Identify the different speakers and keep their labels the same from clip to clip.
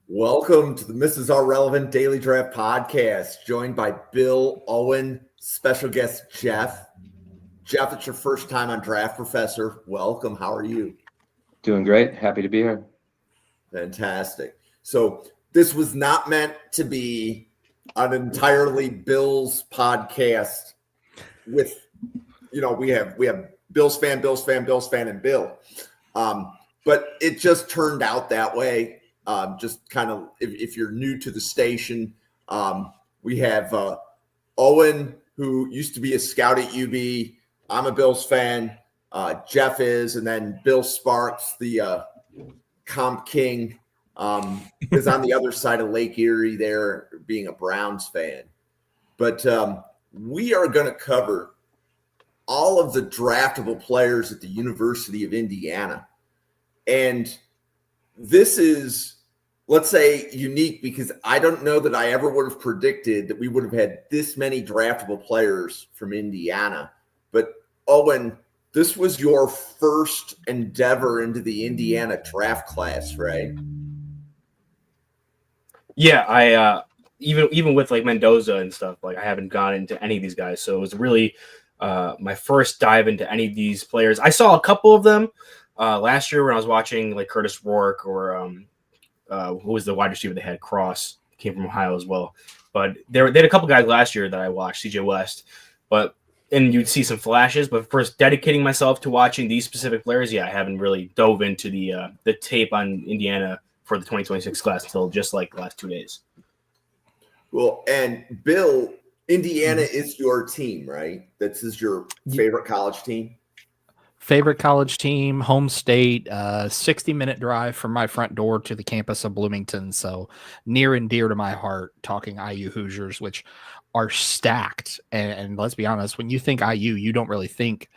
Speaker 1: Welcome to the Mrs. R Relevant Daily Draft Podcast, joined by Bill, Owen, special guest Jeff. Jeff, it's your first time on Draft Professor. Welcome. How are you?
Speaker 2: Doing great. Happy to be here.
Speaker 1: Fantastic. So this was not meant to be an entirely Bills podcast with, we have Bills fan, and Bill. But it just turned out that way. Just kind of, if you're new to the station, we have Owen, who used to be a scout at UB. I'm a Bills fan. Jeff is, and then Bill Sparks, the comp king, is on the other side of Lake Erie there, being a Browns fan. But we are going to cover all of the draftable players at the University of Indiana. And this is, let's say, unique because I don't know that I ever would have predicted that we would have had this many draftable players from Indiana. But Owen, this was your first endeavor into the Indiana draft class, right?
Speaker 3: Yeah, I even with like Mendoza and stuff, like I haven't gone into any of these guys, so it was really my first dive into any of these players. I saw a couple of them last year when I was watching like Curtis Rourke or who was the wide receiver they had, Cross, came from Ohio as well. But they had a couple guys last year that I watched, CJ West, and you'd see some flashes. But first, dedicating myself to watching these specific players, I haven't really dove into the tape on Indiana for the 2026 class until just like the last 2 days.
Speaker 1: Well, and Bill, Indiana is your team, right? This is your favorite college team?
Speaker 4: Favorite college team, home state, 60-minute drive from my front door to the campus of Bloomington. So near and dear to my heart, talking IU Hoosiers, which are stacked. And let's be honest, when you think IU, you don't really think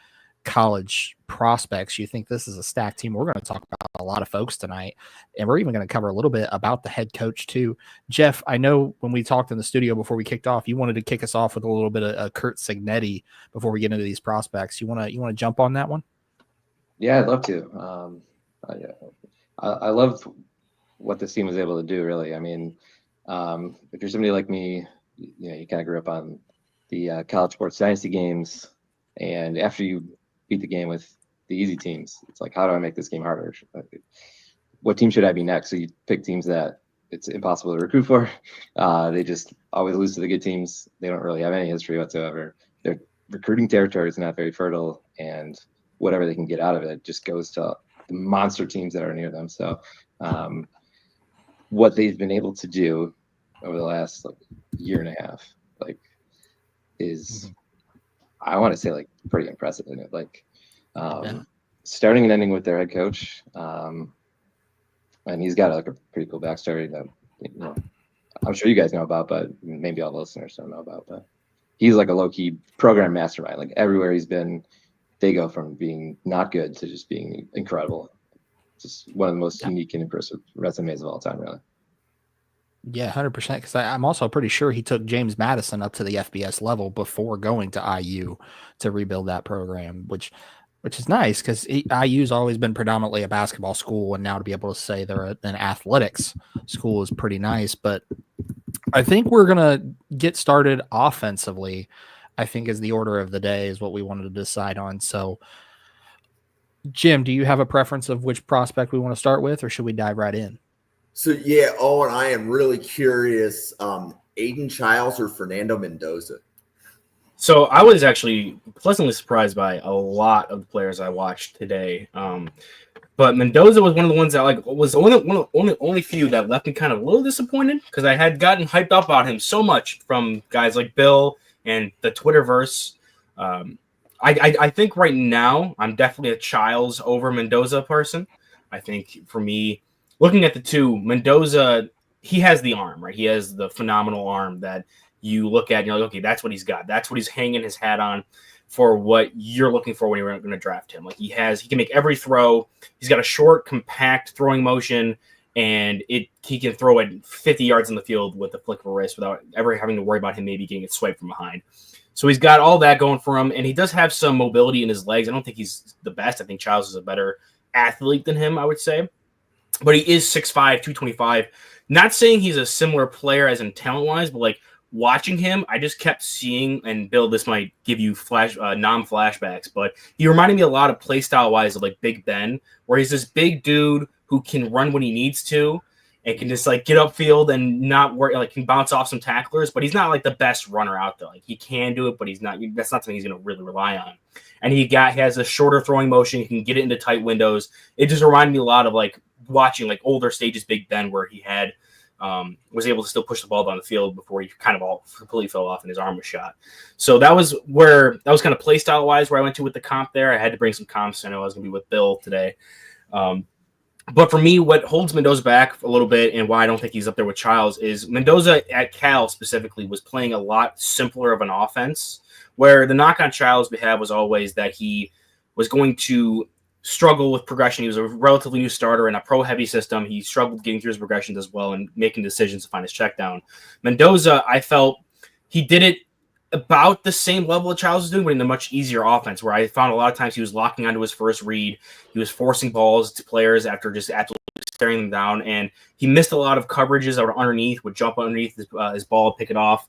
Speaker 4: college prospects. You think this is a stacked team. We're going to talk about a lot of folks tonight, and we're even going to cover a little bit about the head coach too. Jeff, I know when we talked in the studio before we kicked off, you wanted to kick us off with a little bit of Kurt Cignetti before we get into these prospects. You want to jump on that one?
Speaker 2: Yeah, I'd love to. I love what this team was able to do, really. I mean, if you're somebody like me, you kind of grew up on the college sports dynasty games, and after you beat the game with the easy teams, it's like, how do I make this game harder? What team should I be next? So you pick teams that it's impossible to recruit for. They just always lose to the good teams. They don't really have any history whatsoever. Their recruiting territory is not very fertile, and whatever they can get out of it just goes to the monster teams that are near them. So what they've been able to do over the last year and a half, is I want to say pretty impressive. Starting and ending with their head coach. And he's got a pretty cool backstory that, I'm sure you guys know about, but maybe all the listeners don't know about, but he's like a low key program mastermind. Everywhere he's been, they go from being not good to just being incredible. Just one of the most unique and impressive resumes of all time, really.
Speaker 4: Yeah, 100%. Because I'm also pretty sure he took James Madison up to the FBS level before going to IU to rebuild that program, which is nice because IU's always been predominantly a basketball school, and now to be able to say they're an athletics school is pretty nice. But I think we're gonna get started offensively. I think is the order of the day is what we wanted to decide on. So, Jim, do you have a preference of which prospect we want to start with, or should we dive right in?
Speaker 1: So, Owen, I am really curious. Aiden Childs or Fernando Mendoza?
Speaker 3: So I was actually pleasantly surprised by a lot of the players I watched today. But Mendoza was one of the ones that was only few that left me kind of a little disappointed because I had gotten hyped up about him so much from guys like Bill and the Twitterverse. I think right now I'm definitely a Childs over Mendoza person. I think for me, looking at the two, Mendoza, he has the arm, right? He has the phenomenal arm that you look at and you're like, okay, that's what he's got. That's what he's hanging his hat on for what you're looking for when you're going to draft him. He can make every throw. He's got a short, compact throwing motion, and he can throw it 50 yards in the field with a flick of a wrist without ever having to worry about him maybe getting it swiped from behind. So he's got all that going for him, and he does have some mobility in his legs. I don't think he's the best. I think Childs is a better athlete than him, I would say. but he is 6'5", 225. Not saying he's a similar player as in talent-wise, but like watching him, I just kept seeing, and Bill, this might give you non-flashbacks, but he reminded me a lot of play style-wise of like Big Ben, where he's this big dude who can run when he needs to and can just like get upfield and not worry, like can bounce off some tacklers, but he's not like the best runner out there. Like he can do it, but he's not. That's not something he's going to really rely on. And he has a shorter throwing motion. He can get it into tight windows. It just reminded me a lot of like watching like older stages Big Ben, where he had was able to still push the ball down the field before he kind of all completely fell off and his arm was shot. So that was kind of play style wise where I went to with the comp there. I had to bring some comps. I know I was going to be with Bill today. But for me, what holds Mendoza back a little bit and why I don't think he's up there with Childs is Mendoza at Cal specifically was playing a lot simpler of an offense, where the knock on Childs we had was always that he was going to struggle with progression. He was a relatively new starter in a pro-heavy system. He struggled getting through his progressions as well and making decisions to find his check down. Mendoza, I felt he did it about the same level that Childs was doing, but in a much easier offense, where I found a lot of times he was locking onto his first read. He was forcing balls to players after just absolutely staring them down, and he missed a lot of coverages that were underneath, would jump underneath his ball, pick it off.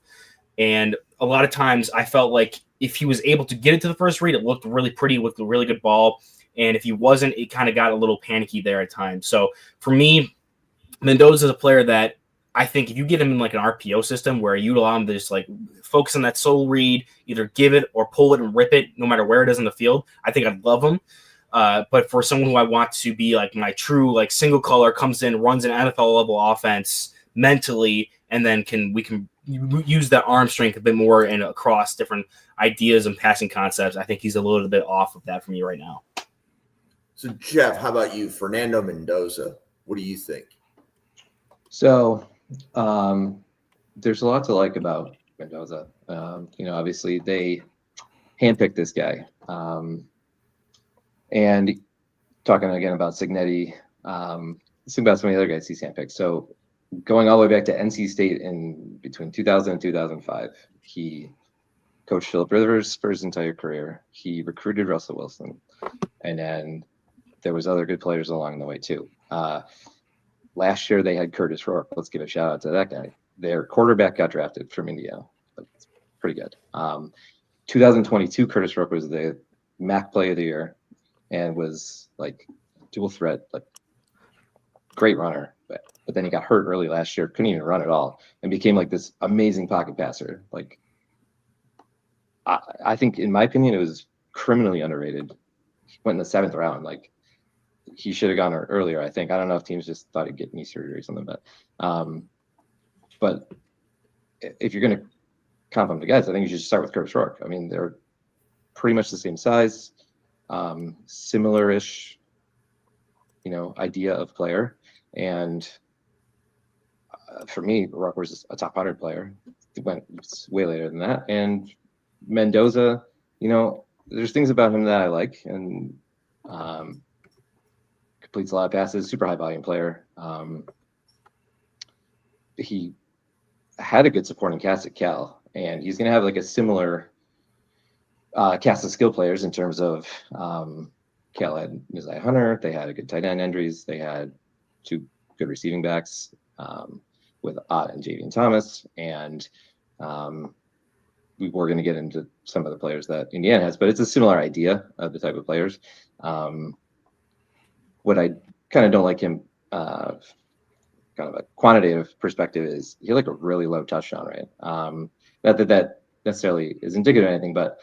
Speaker 3: And a lot of times I felt like if he was able to get it to the first read, it looked really pretty with a really good ball. And if he wasn't, it kind of got a little panicky there at times. So for me, Mendoza is a player that I think if you get him in like an RPO system where you allow him to just like focus on that sole read, either give it or pull it and rip it, no matter where it is in the field, I think I'd love him. But for someone who I want to be like my true like single color, comes in, runs an NFL level offense mentally, and then we can use that arm strength a bit more and across different ideas and passing concepts. I think he's a little bit off of that for me right now.
Speaker 1: So Jeff, how about you, Fernando Mendoza? What do you think?
Speaker 2: So there's a lot to like about Mendoza. Obviously they handpicked this guy. And talking again about Signetti, let's think about some of the other guys he's handpicked. So going all the way back to NC State in between 2000 and 2005, he coached Phillip Rivers for his entire career. He recruited Russell Wilson, and then there was other good players along the way too. Last year they had Curtis Rourke. Let's give a shout out to that guy. Their quarterback got drafted from Indiana. That's pretty good. 2022, Curtis Rourke was the MAC Player of the Year and was like dual threat, like great runner. But then he got hurt early last year, couldn't even run at all, and became like this amazing pocket passer. Like I think, in my opinion, it was criminally underrated. He went in the 7th round. Like he should have gone earlier, I think. I don't know if teams just thought he'd get knee surgery or something, but if you're going to comp them to guys, I think you should start with Curtis Rourke. I mean, they're pretty much the same size, similar-ish, idea of player. And for me, Rourke was a top 100 player. It went way later than that. And Mendoza, there's things about him that I like, and completes a lot of passes, super high volume player. He had a good supporting cast at Cal, and he's going to have like a similar cast of skill players in terms of Cal had Mizai Hunter. They had a good tight end Endries. They had 2 good receiving backs with Ott and Javian Thomas. And we were going to get into some of the players that Indiana has, but it's a similar idea of the type of players. What I kind of don't like him, kind of a quantitative perspective, is he had like a really low touchdown rate. Not that necessarily is indicative of anything, but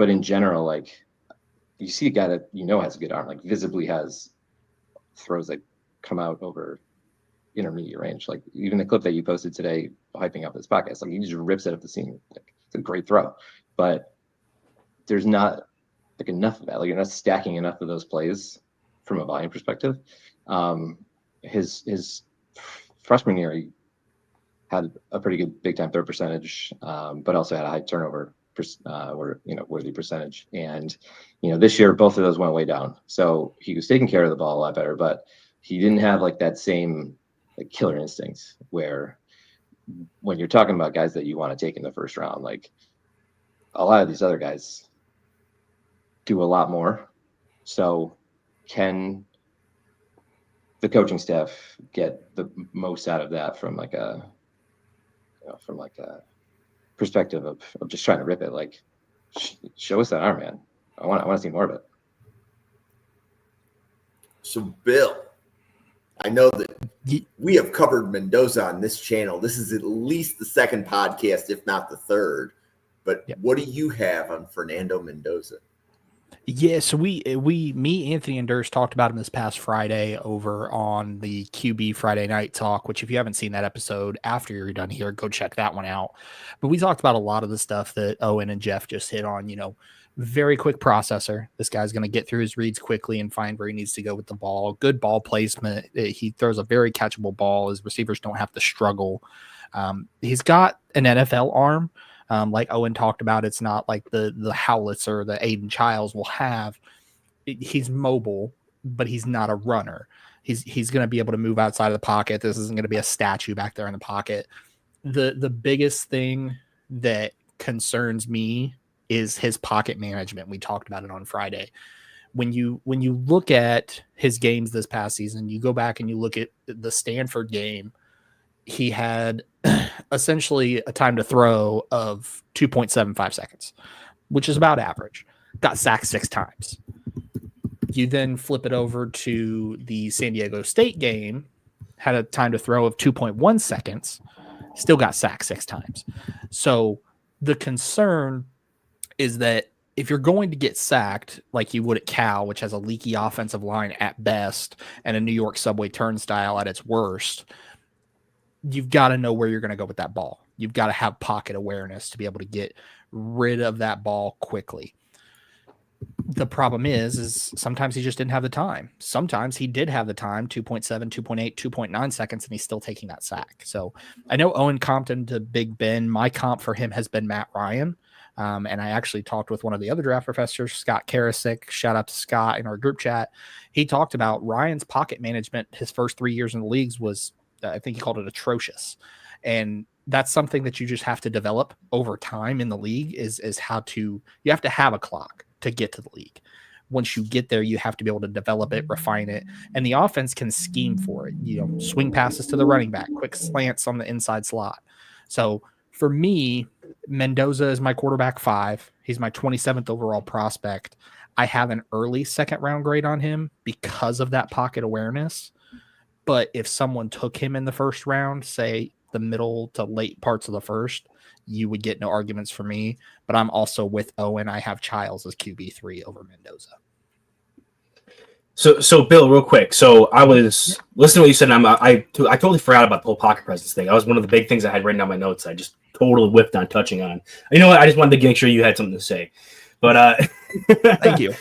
Speaker 2: in general, like you see a guy that has a good arm, like visibly has throws that come out over intermediate range. Like even the clip that you posted today, hyping up his podcast, like he just rips it up the seam. Like it's a great throw, but there's not like enough of that. Like you're not stacking enough of those plays from a volume perspective. His freshman year, he had a pretty good big time throw percentage, but also had a high turnover worthy percentage. And this year both of those went way down. So he was taking care of the ball a lot better, but he didn't have like that same like killer instincts where when you're talking about guys that you want to take in the first round, like a lot of these other guys do a lot more. So can the coaching staff get the most out of that from like a perspective of just trying to rip it. Like, show us that arm, man. I want to see more of it.
Speaker 1: So, Bill, I know that we have covered Mendoza on this channel. This is at least the second podcast, if not the third. But what do you have on Fernando Mendoza?
Speaker 4: Yeah, so me, Anthony, and Durst talked about him this past Friday over on the QB Friday Night Talk, which if you haven't seen that episode after you're done here, go check that one out. But we talked about a lot of the stuff that Owen and Jeff just hit on, very quick processor. This guy's going to get through his reads quickly and find where he needs to go with the ball. Good ball placement. He throws a very catchable ball. His receivers don't have to struggle. He's got an NFL arm. Like Owen talked about, it's not like the Howlitzer that Aiden Childs will have. He's mobile, but he's not a runner. He's going to be able to move outside of the pocket. This isn't going to be a statue back there in the pocket. The biggest thing that concerns me is his pocket management. We talked about it on Friday. When you look at his games this past season, you go back and you look at the Stanford game, he had essentially a time to throw of 2.75 seconds, which is about average. Got sacked 6 times. You then flip it over to the San Diego State game, had a time to throw of 2.1 seconds, still got sacked 6 times. So the concern is that if you're going to get sacked like you would at Cal, which has a leaky offensive line at best and a New York subway turnstile at its worst, you've got to know where you're going to go with that ball. You've got to have pocket awareness to be able to get rid of that ball quickly. The problem is sometimes he just didn't have the time. Sometimes he did have the time, 2.7, 2.8, 2.9 seconds, and he's still taking that sack. So I know Owen comped him to Big Ben. My comp for him has been Matt Ryan. And I actually talked with one of the other draft professors, Scott Karasik. Shout out to Scott in our group chat. He talked about Ryan's pocket management his first 3 years in the leagues was, I think he called it atrocious. And that's something that you just have to develop over time in the league is how you have to have a clock to get to the league. Once you get there, you have to be able to develop it, refine it, and the offense can scheme for it. Swing passes to the running back, quick slants on the inside slot. So for me, Mendoza is my quarterback 5. He's my 27th overall prospect. I have an early second round grade on him because of that pocket awareness. But if someone took him in the first round, say the middle to late parts of the first, you would get no arguments for me. But I'm also with Owen. I have Childs as QB3 over Mendoza.
Speaker 3: So Bill, real quick. So I was listening to what you said, and I totally forgot about the whole pocket presence thing. That was one of the big things I had written down my notes. I just totally whiffed on touching on. You know what? I just wanted to make sure you had something to say. But
Speaker 4: thank you.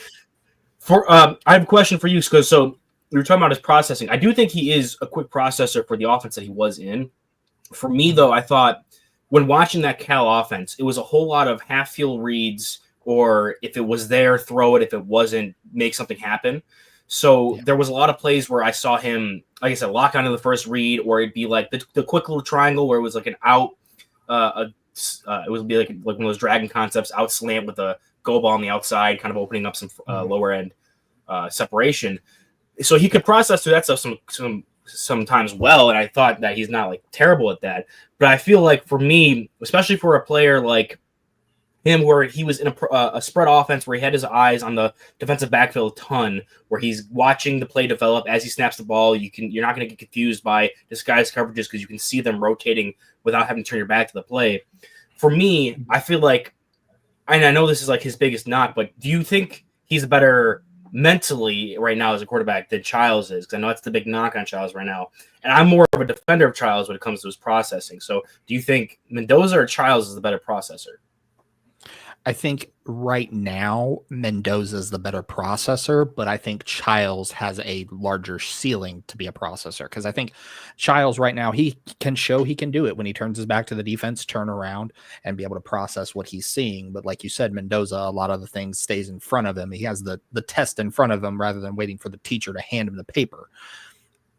Speaker 3: I have a question for you, because so we were talking about his processing. I do think he is a quick processor for the offense that he was in. For me, though, I thought when watching that Cal offense, it was a whole lot of half-field reads, or if it was there, throw it. If it wasn't, make something happen. So there was a lot of plays where I saw him, like I said, lock onto the first read, or it'd be like the quick little triangle where it was like an out. It would be like one of those dragon concepts, out slant with a go ball on the outside, kind of opening up some lower end separation. So he could process through that stuff sometimes well, and I thought that he's not like terrible at that. But I feel like for me, especially for a player like him, where he was in a spread offense where he had his eyes on the defensive backfield a ton, where he's watching the play develop as he snaps the ball. You're not going to get confused by disguised coverages because you can see them rotating without having to turn your back to the play. For me, I feel like, and I know this is like his biggest knock, but do you think he's better mentally right now as a quarterback than Childs is? Because I know that's the big knock on Childs right now. And I'm more of a defender of Childs when it comes to his processing. So do you think Mendoza or Childs is the better processor?
Speaker 4: I think right now Mendoza is the better processor, but I think Childs has a larger ceiling to be a processor, because I think Childs right now, he can show he can do it when he turns his back to the defense, turn around and be able to process what he's seeing. But like you said, Mendoza, a lot of the things stays in front of him. He has the test in front of him rather than waiting for the teacher to hand him the paper.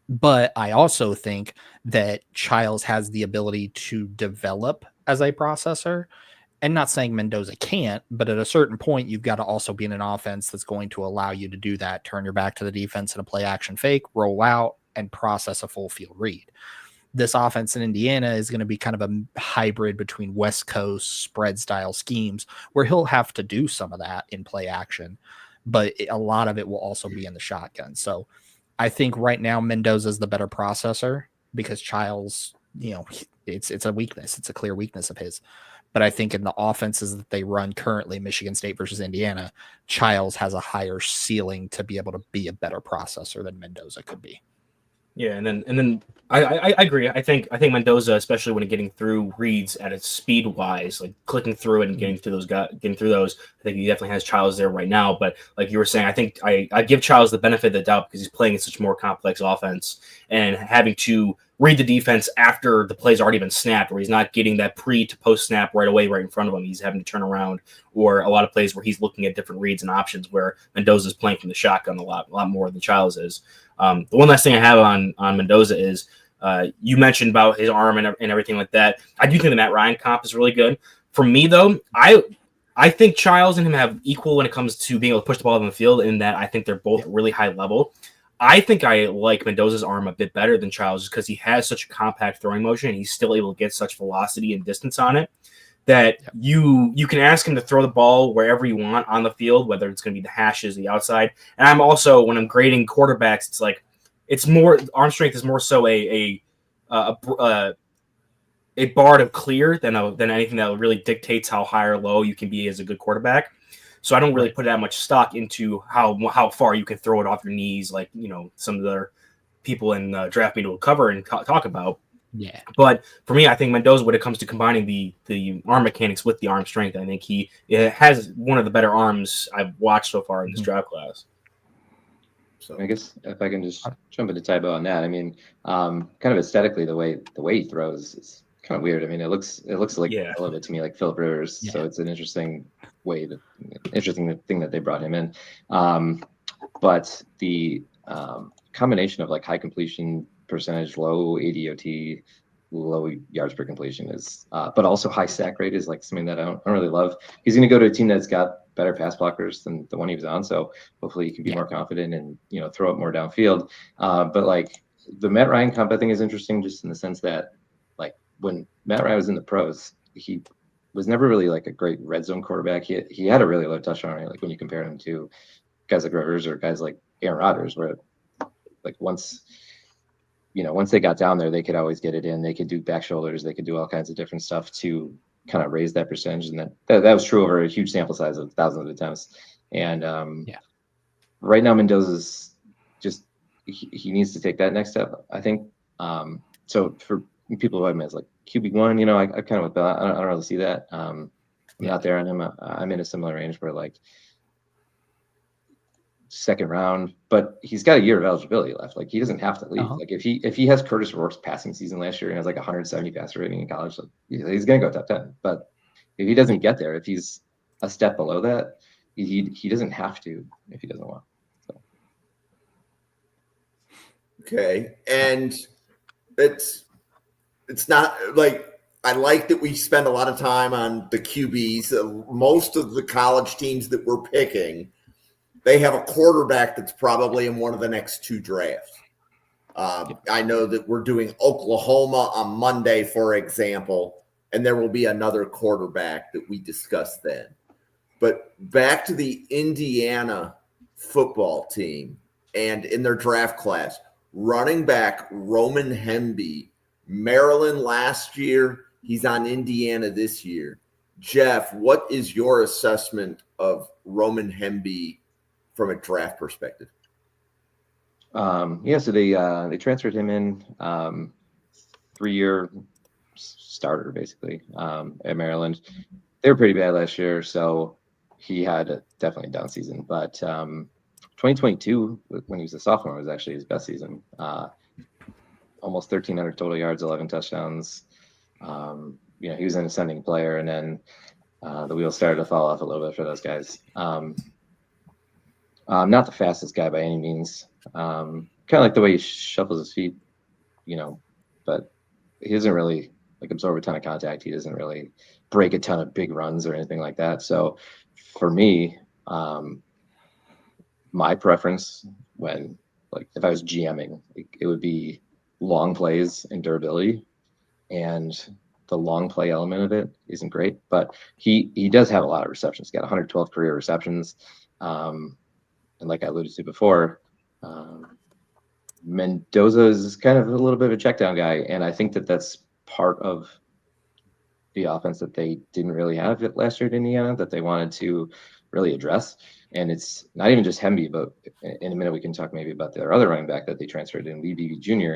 Speaker 4: But I also think that Childs has the ability to develop as a processor. And not saying Mendoza can't, but at a certain point, you've got to also be in an offense that's going to allow you to do that. Turn your back to the defense in a play action fake, roll out, and process a full field read. This offense in Indiana is going to be kind of a hybrid between West Coast spread style schemes where he'll have to do some of that in play action, but a lot of it will also be in the shotgun. So I think right now Mendoza is the better processor because Childs, it's a weakness. It's a clear weakness of his. But I think in the offenses that they run currently, Michigan State versus Indiana, Childs has a higher ceiling to be able to be a better processor than Mendoza could be.
Speaker 3: Yeah, and then I agree. I think Mendoza, especially when getting through reads at its speed wise, like clicking through it and getting through those, I think he definitely has Childs there right now. But like you were saying, I think I give Childs the benefit of the doubt because he's playing in such a more complex offense and having to read the defense after the play's already been snapped, where he's not getting that pre to post snap right away right in front of him. He's having to turn around, or a lot of plays where he's looking at different reads and options where Mendoza's playing from the shotgun a lot more than Childs is. The one last thing I have on Mendoza is you mentioned about his arm and everything like that. I do think the Matt Ryan comp is really good. For me, though, I think Childs and him have equal when it comes to being able to push the ball in the field, in that I think they're both really high level. I think I like Mendoza's arm a bit better than Childs because he has such a compact throwing motion and he's still able to get such velocity and distance on it that you can ask him to throw the ball wherever you want on the field, whether it's going to be the hashes, the outside. And I'm also, when I'm grading quarterbacks, it's like it's more arm strength is more so a bar to clear than anything that really dictates how high or low you can be as a good quarterback. So I don't really put that much stock into how far you can throw it off your knees, like some of the people in Draft Media will cover and talk about.
Speaker 4: Yeah.
Speaker 3: But for me, I think Mendoza, when it comes to combining the arm mechanics with the arm strength, I think he has one of the better arms I've watched so far in this draft class.
Speaker 2: So I guess if I can just jump into Tybo on that, I mean, kind of aesthetically, the way he throws is kind of weird. I mean, it looks like a little bit to me like Philip Rivers. Yeah. So it's an interesting thing that they brought him in. But the combination of like high completion percentage, low ADOT, low yards per completion is, but also high sack rate is like something that I don't really love. He's going to go to a team that's got better pass blockers than the one he was on. So hopefully he can be more confident and, throw it more downfield. But like the Matt Ryan comp, I think is interesting just in the sense that like when Matt Ryan was in the pros, he was never really like a great red zone quarterback. He had a really low touchdown rate, like when you compare him to guys like Rivers or guys like Aaron Rodgers, where like once they got down there, they could always get it in. They could do back shoulders. They could do all kinds of different stuff to kind of raise that percentage. And that was true over a huge sample size of thousands of attempts. And right now Mendoza's just, he needs to take that next step, I think. So for people who have him as like QB1, I kind of, I don't really see that. I'm not there on him. I'm in a similar range where like second round, but he's got a year of eligibility left. Like he doesn't have to leave. Like if he has Curtis Rourke's passing season last year and has like 170 passer rating in college, like he's gonna go top 10. But if he doesn't get there, if he's a step below that, he doesn't have to if he doesn't want. So.
Speaker 1: Okay, and it's not like I like that we spend a lot of time on the QBs. Most of the college teams that we're picking, they have a quarterback that's probably in one of the next two drafts. I know that we're doing Oklahoma on Monday, for example, and there will be another quarterback that we discuss then. But back to the Indiana football team and in their draft class, running back Roman Hemby, Maryland last year, he's on Indiana this year. Jeff, what is your assessment of Roman Hemby from a draft perspective?
Speaker 2: So they transferred him in 3-year starter basically at Maryland. They were pretty bad last year, so he had definitely a down season. But 2022, when he was a sophomore, was actually his best season. Almost 1,300 total yards, 11 touchdowns. He was an ascending player, and then the wheels started to fall off a little bit for those guys. Not the fastest guy by any means. Kind of like the way he shuffles his feet, but he doesn't really like absorb a ton of contact. He doesn't really break a ton of big runs or anything like that. So for me, my preference when like if I was GMing, it would be long plays and durability, and the long play element of it isn't great, but he does have a lot of receptions. He's got 112 career receptions. And like I alluded to before, Mendoza is kind of a little bit of a check down guy. And I think that's part of the offense that they didn't really have it last year at Indiana that they wanted to really address. And it's not even just Hemby, but in a minute we can talk maybe about their other running back that they transferred in, Lee Beebe Jr.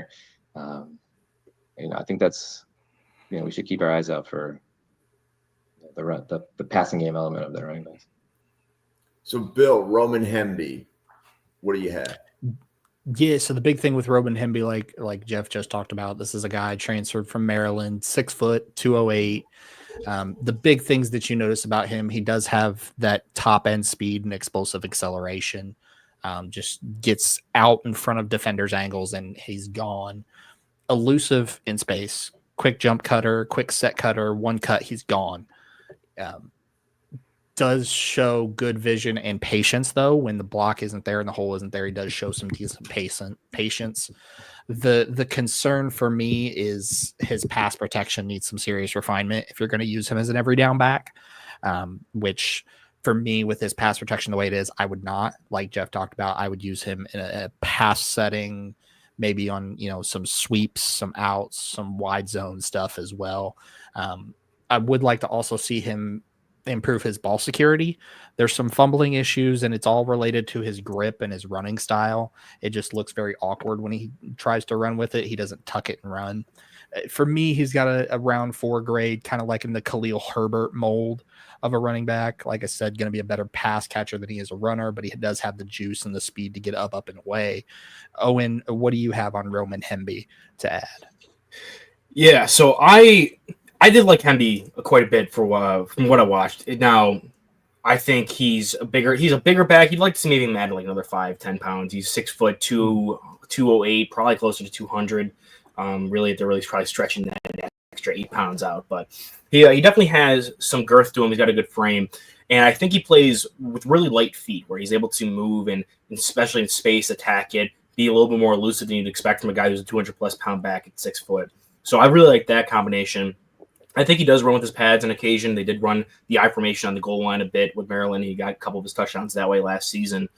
Speaker 2: I think that's, we should keep our eyes out for the passing game element of their running backs.
Speaker 1: So, Bill, Roman Hemby, what do you have?
Speaker 4: Yeah, so the big thing with Roman Hemby, like Jeff just talked about, this is a guy transferred from Maryland, 6 foot, 208. The big things that you notice about him, he does have that top end speed and explosive acceleration. Just gets out in front of defenders' angles and he's gone. Elusive in space, quick jump cutter, quick set cutter, one cut, he's gone. Does show good vision and patience, though. When the block isn't there and the hole isn't there, he does show some decent patience. The concern for me is his pass protection needs some serious refinement if you're going to use him as an every down back, which for me, with his pass protection the way it is, I would not. Like Jeff talked about, I would use him in a pass setting, maybe on some sweeps, some outs, some wide zone stuff as well. I would like to also see him improve his ball security. There's some fumbling issues, and it's all related to his grip and his running style. It just looks very awkward when he tries to run with it. He doesn't tuck it and run. For me, he's got a round 4 grade, kind of like in the Khalil Herbert mold of a running back. Like I said, going to be a better pass catcher than he is a runner, but he does have the juice and the speed to get up and away. Owen, what do you have on Roman Hemby to add?
Speaker 3: Yeah, so I did like Hemby quite a bit from what I watched. Now, I think he's a bigger back. You'd like to see maybe him add like another 5-10 pounds. He's 6 foot 208, probably closer to 200. Really, they're really probably stretching that extra 8 pounds out. But he definitely has some girth to him. He's got a good frame. And I think he plays with really light feet where he's able to move and especially in space, attack it, be a little bit more elusive than you'd expect from a guy who's a 200-plus pound back at 6 foot. So I really like that combination. I think he does run with his pads on occasion. They did run the I formation on the goal line a bit with Maryland. He got a couple of his touchdowns that way last season.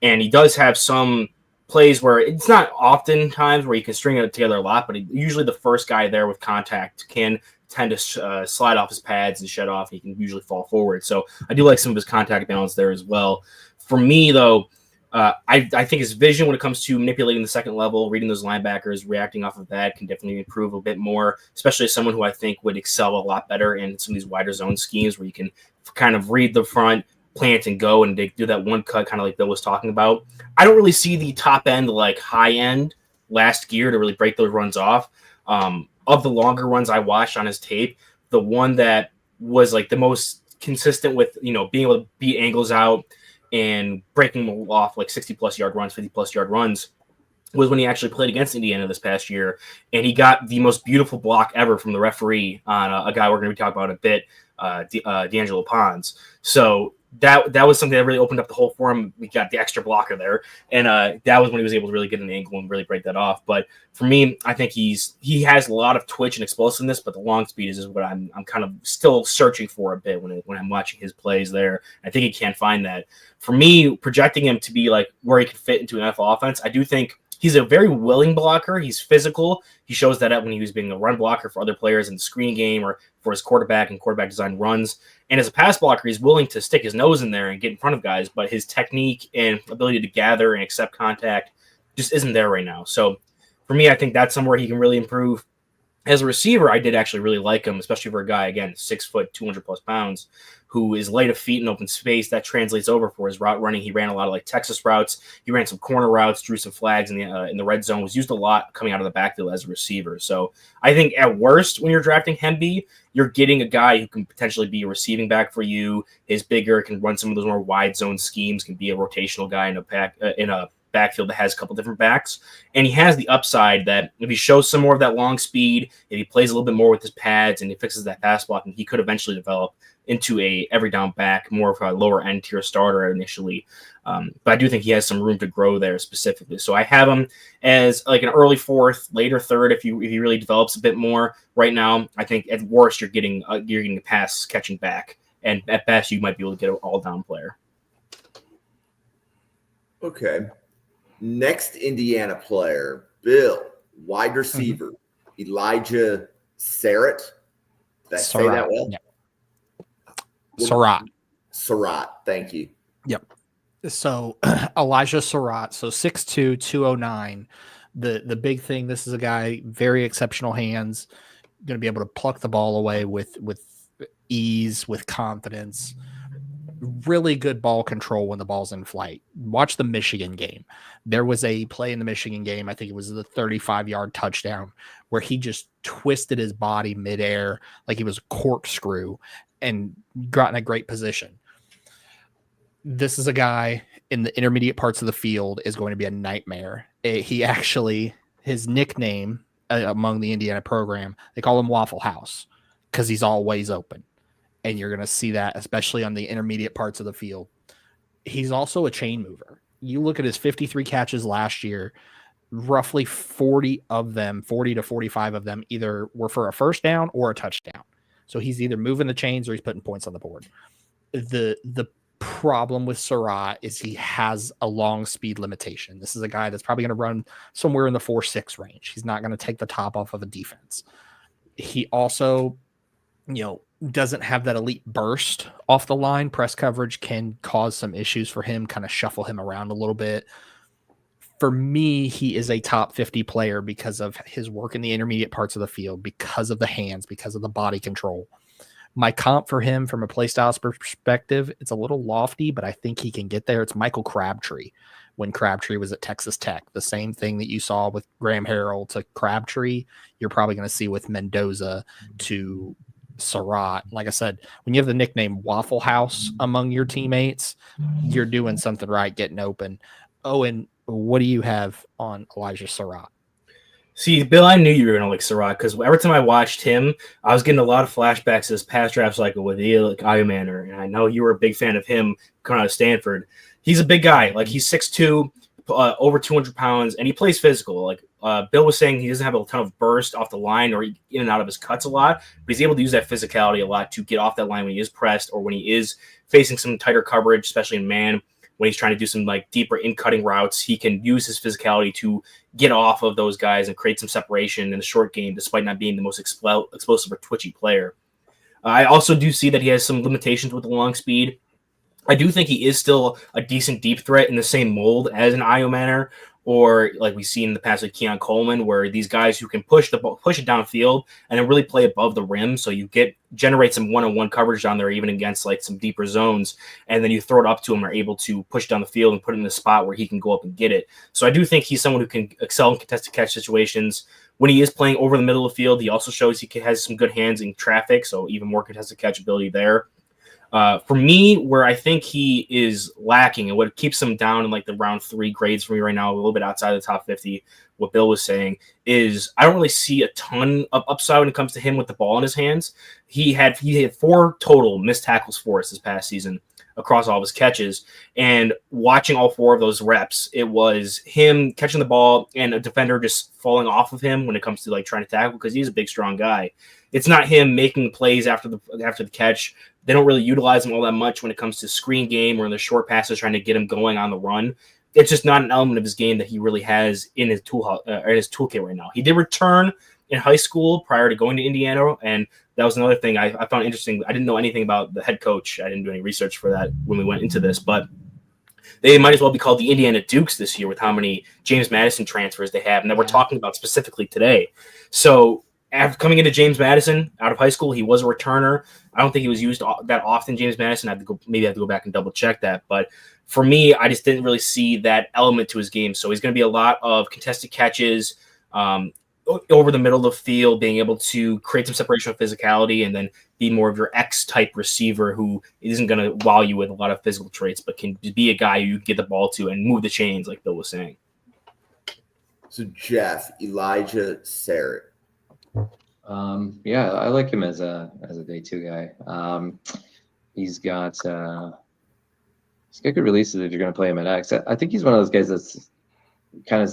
Speaker 3: And he does have some plays where it's not often times where he can string it together a lot, but usually the first guy there with contact can tend to slide off his pads and shed off. He can usually fall forward. So I do like some of his contact balance there as well. For me, though, I think his vision when it comes to manipulating the second level, reading those linebackers, reacting off of that can definitely improve a bit more, especially as someone who I think would excel a lot better in some of these wider zone schemes where you can kind of read the front, plant and go, and they do that one cut kind of like Bill was talking about. I don't really see the top end, like high end last gear to really break those runs off. Of the longer runs I watched on his tape, the one that was like the most consistent with, being able to beat angles out and breaking them off like 60-plus yard runs, 50-plus yard runs was when he actually played against Indiana this past year. And he got the most beautiful block ever from the referee on a guy we're going to be talking about in a bit, D'Angelo Pons. So that was something that really opened up the hole for him. We got the extra blocker there. And that was when he was able to really get an angle and really break that off. But for me, I think he has a lot of twitch and explosiveness, but the long speed is what I'm kind of still searching for a bit when I'm watching his plays there. I think he can't find that. For me, projecting him to be like where he could fit into an NFL offense, I do think he's a very willing blocker. He's physical. He shows that when he was being a run blocker for other players in the screen game or for his quarterback and quarterback design runs. And as a pass blocker, he's willing to stick his nose in there and get in front of guys, but his technique and ability to gather and accept contact just isn't there right now. So for me, I think that's somewhere he can really improve. As a receiver, I did actually really like him, especially for a guy, again, 6 foot, 200-plus pounds, who is light of feet in open space. That translates over for his route running. He ran a lot of like Texas routes. He ran some corner routes, drew some flags in the red zone, was used a lot coming out of the backfield as a receiver. So I think at worst, when you're drafting Hemby, you're getting a guy who can potentially be a receiving back for you, is bigger, can run some of those more wide zone schemes, can be a rotational guy in a backfield that has a couple different backs. And he has the upside that if he shows some more of that long speed, if he plays a little bit more with his pads and he fixes that pass blocking, he could eventually develop into a every down back, more of a lower end tier starter initially. But I do think he has some room to grow there specifically. So I have him as like an early fourth, later third if he really develops a bit more. Right now, I think at worst you're getting a pass catching back, and at best you might be able to get an all down player.
Speaker 1: Okay. Next Indiana player, Bill, wide receiver, Elijah Sarrett. Did I say that well?
Speaker 4: Yeah.
Speaker 1: Surratt. Thank you.
Speaker 4: Yep. So Elijah Surratt, so 6'2", 209. The big thing, this is a guy, very exceptional hands, going to be able to pluck the ball away with ease, with confidence. Really good ball control when the ball's in flight. Watch the Michigan game. There was a play in the Michigan game, I think it was the 35-yard touchdown, where he just twisted his body midair like he was a corkscrew and got in a great position. This is a guy in the intermediate parts of the field is going to be a nightmare. His nickname among the Indiana program, they call him Waffle House because he's always open. And you're going to see that, especially on the intermediate parts of the field. He's also a chain mover. You look at his 53 catches last year, roughly 40 to 45 of them either were for a first down or a touchdown. So he's either moving the chains or he's putting points on the board. The problem with Surratt is he has a long speed limitation. This is a guy that's probably going to run somewhere in the 4.6 range. He's not going to take the top off of a defense. He also, doesn't have that elite burst off the line. Press coverage can cause some issues for him, kind of shuffle him around a little bit. For me, he is a top 50 player because of his work in the intermediate parts of the field, because of the hands, because of the body control. My comp for him from a play styles perspective, it's a little lofty, but I think he can get there. It's Michael Crabtree when Crabtree was at Texas Tech. The same thing that you saw with Graham Harrell to Crabtree, you're probably going to see with Mendoza to Surratt. Like I said, when you have the nickname Waffle House among your teammates, you're doing something right, getting open. Oh, and what do you have on Elijah Surratt?
Speaker 3: See, Bill, I knew you were going to like Surratt because every time I watched him, I was getting a lot of flashbacks to his past draft cycle with Ayumanner, and I know you were a big fan of him coming out of Stanford. He's a big guy. Like, he's 6'2", over 200 pounds, and he plays physical. Like Bill was saying, he doesn't have a ton of burst off the line or in and out of his cuts a lot, but he's able to use that physicality a lot to get off that line when he is pressed or when he is facing some tighter coverage, especially in man. When he's trying to do some like deeper in-cutting routes, he can use his physicality to get off of those guys and create some separation in the short game, despite not being the most explosive or twitchy player. I also do see that he has some limitations with the long speed. I do think he is still a decent deep threat in the same mold as an Ayumanner, or like we see in the past with Keon Coleman, where these guys who can push it downfield and then really play above the rim, so you generate some one-on-one coverage down there, even against like some deeper zones, and then you throw it up to him, are able to push down the field and put it in a spot where he can go up and get it. So I do think he's someone who can excel in contested catch situations. When he is playing over the middle of the field, he also shows he has some good hands in traffic, so even more contested catch ability there. For me, where I think he is lacking and what keeps him down in like the round 3 grades for me right now, a little bit outside of the top 50, what Bill was saying is I don't really see a ton of upside when it comes to him with the ball in his hands. He had 4 total missed tackles for us this past season across all of his catches, and watching all 4 of those reps, it was him catching the ball and a defender just falling off of him when it comes to like trying to tackle, because he's a big, strong guy. It's not him making plays after the catch. They don't really utilize him all that much when it comes to screen game or in the short passes trying to get him going on the run. It's just not an element of his game that he really has in his toolkit right now. He did return in high school prior to going to Indiana, and that was another thing I found interesting. I didn't know anything about the head coach. I didn't do any research for that when we went into this, but they might as well be called the Indiana Dukes this year with how many James Madison transfers they have, and that we're talking about specifically today. So after coming into James Madison out of high school, he was a returner. I don't think he was used that often, James Madison. I have to go back and double check that. But for me, I just didn't really see that element to his game. So he's going to be a lot of contested catches, over the middle of the field, being able to create some separation of physicality, and then be more of your X-type receiver who isn't going to wow you with a lot of physical traits, but can be a guy who you can get the ball to and move the chains, like Bill was saying.
Speaker 1: So, Jeff, Elijah Sarrett.
Speaker 2: Yeah, I like him as a day two guy. He's got good releases if you're going to play him at X. I think he's one of those guys that's kind of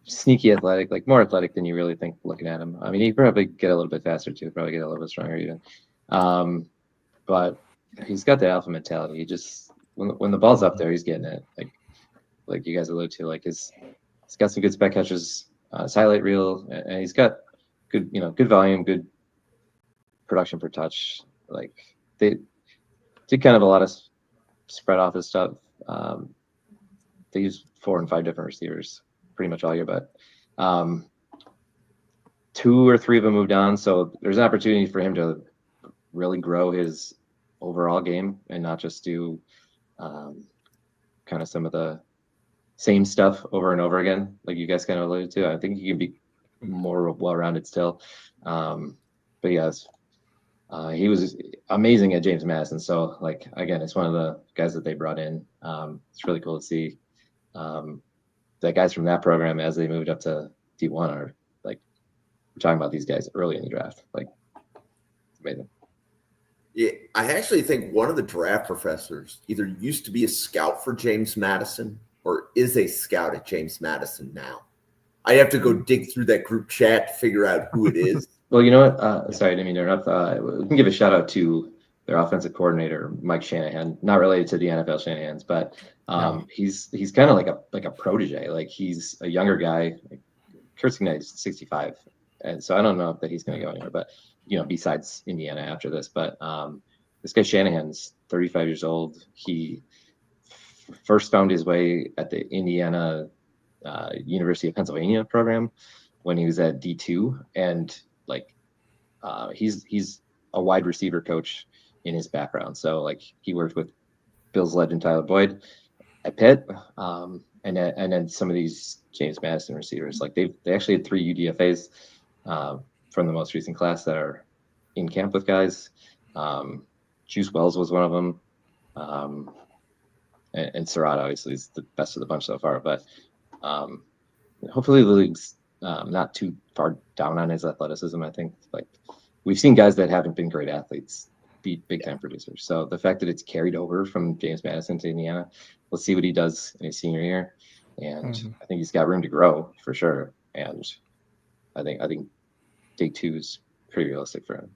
Speaker 2: sneaky athletic, like more athletic than you really think looking at him. I mean, he probably get a little bit faster too, probably get a little bit stronger even. But he's got the alpha mentality. He just when the ball's up there, he's getting it. Like you guys alluded to, like he's got some good spec catches, his highlight reel, and he's got good volume, good production per touch. Like they did kind of a lot of spread off his stuff. They use 4 and 5 different receivers pretty much all year, but 2 or 3 of them moved on. So there's an opportunity for him to really grow his overall game and not just do kind of some of the same stuff over and over again, like you guys kind of alluded to. I think he can be more well-rounded still. But yes, he was amazing at James Madison. So like, again, it's one of the guys that they brought in. It's really cool to see that guys from that program, as they moved up to D1, are like, we're talking about these guys early in the draft. Like, it's amazing.
Speaker 1: Yeah, I actually think one of the draft professors either used to be a scout for James Madison or is a scout at James Madison now. I have to go dig through that group chat to figure out who it is.
Speaker 2: Well, you know what? Sorry, I didn't mean to interrupt. We can give a shout out to their offensive coordinator, Mike Shanahan, not related to the NFL Shanahans, but he's kind of like a protege. Like, he's a younger guy. Like, Kurt Signet's 65, and so I don't know that he's going to go anywhere. But besides Indiana after this, but this guy Shanahan's 35 years old. He first found his way at the Indiana University of Pennsylvania program when he was at D2, and he's a wide receiver coach in his background. So like, he worked with Bills legend Tyler Boyd at Pitt, and then some of these James Madison receivers. Like, they actually had 3 UDFAs from the most recent class that are in camp with guys. Juice Wells was one of them, and Surratt obviously is the best of the bunch so far. But hopefully the league's not too far down on his athleticism. I think, like, we've seen guys that haven't been great athletes be big time producers. So the fact that it's carried over from James Madison to Indiana, let's see what he does in his senior year. And I think he's got room to grow for sure. And I think day 2 is pretty realistic for him.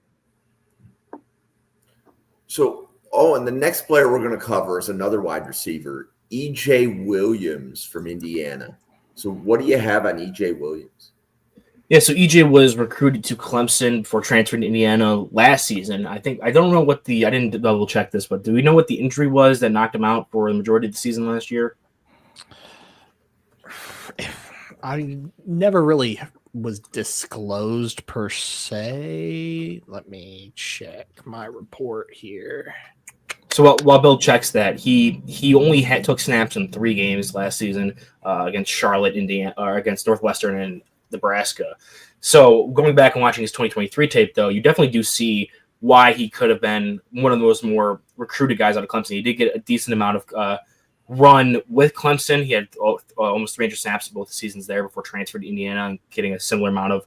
Speaker 1: So, and the next player we're going to cover is another wide receiver, E.J. Williams from Indiana. So what do you have on E.J. Williams?
Speaker 3: Yeah, so EJ was recruited to Clemson before transferring to Indiana last season. I don't know I didn't double check this, but do we know what the injury was that knocked him out for the majority of the season last year?
Speaker 4: I never really was disclosed per se. Let me check my report here.
Speaker 3: So while Bill checks that, he only took snaps in 3 games last season against Charlotte, Indiana, or against Northwestern and Nebraska. So going back and watching his 2023 tape, though, you definitely do see why he could have been one of those more recruited guys out of Clemson. He did get a decent amount of run with Clemson. He had almost 300 snaps in both seasons there before transferred to Indiana and getting a similar amount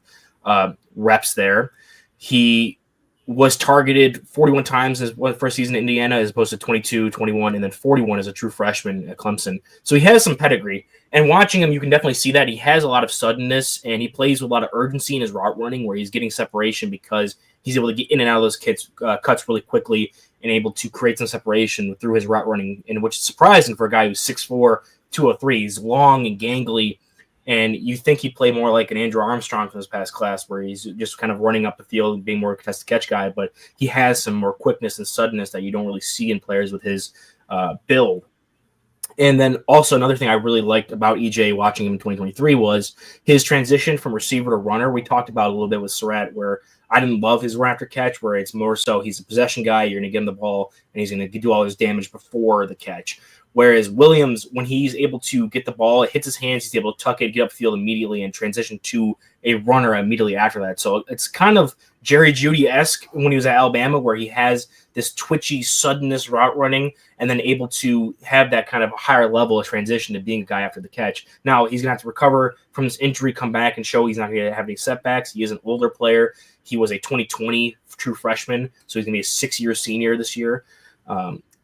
Speaker 3: of reps there. He was targeted 41 times as first season in Indiana, as opposed to 22, 21, and then 41 as a true freshman at Clemson. So he has some pedigree. And watching him, you can definitely see that he has a lot of suddenness, and he plays with a lot of urgency in his route running, where he's getting separation because he's able to get in and out of those cuts really quickly and able to create some separation through his route running, and which is surprising for a guy who's 6'4", 203. He's long and gangly, and you think he'd play more like an Andrew Armstrong from this past class, where he's just kind of running up the field and being more a contested catch guy, but he has some more quickness and suddenness that you don't really see in players with his build. And then also another thing I really liked about EJ watching him in 2023 was his transition from receiver to runner. We talked about a little bit with Surratt, where I didn't love his run after catch, where it's more so he's a possession guy. You're going to get him the ball, and he's going to do all his damage before the catch. Whereas Williams, when he's able to get the ball, it hits his hands, he's able to tuck it, get upfield immediately, and transition to a runner immediately after that. So it's kind of Jerry Jeudy-esque when he was at Alabama, where he has this twitchy suddenness route running and then able to have that kind of higher level of transition to being a guy after the catch. Now, he's going to have to recover from this injury, come back and show he's not going to have any setbacks. He is an older player. He was a 2020 true freshman, so he's going to be a 6-year senior this year.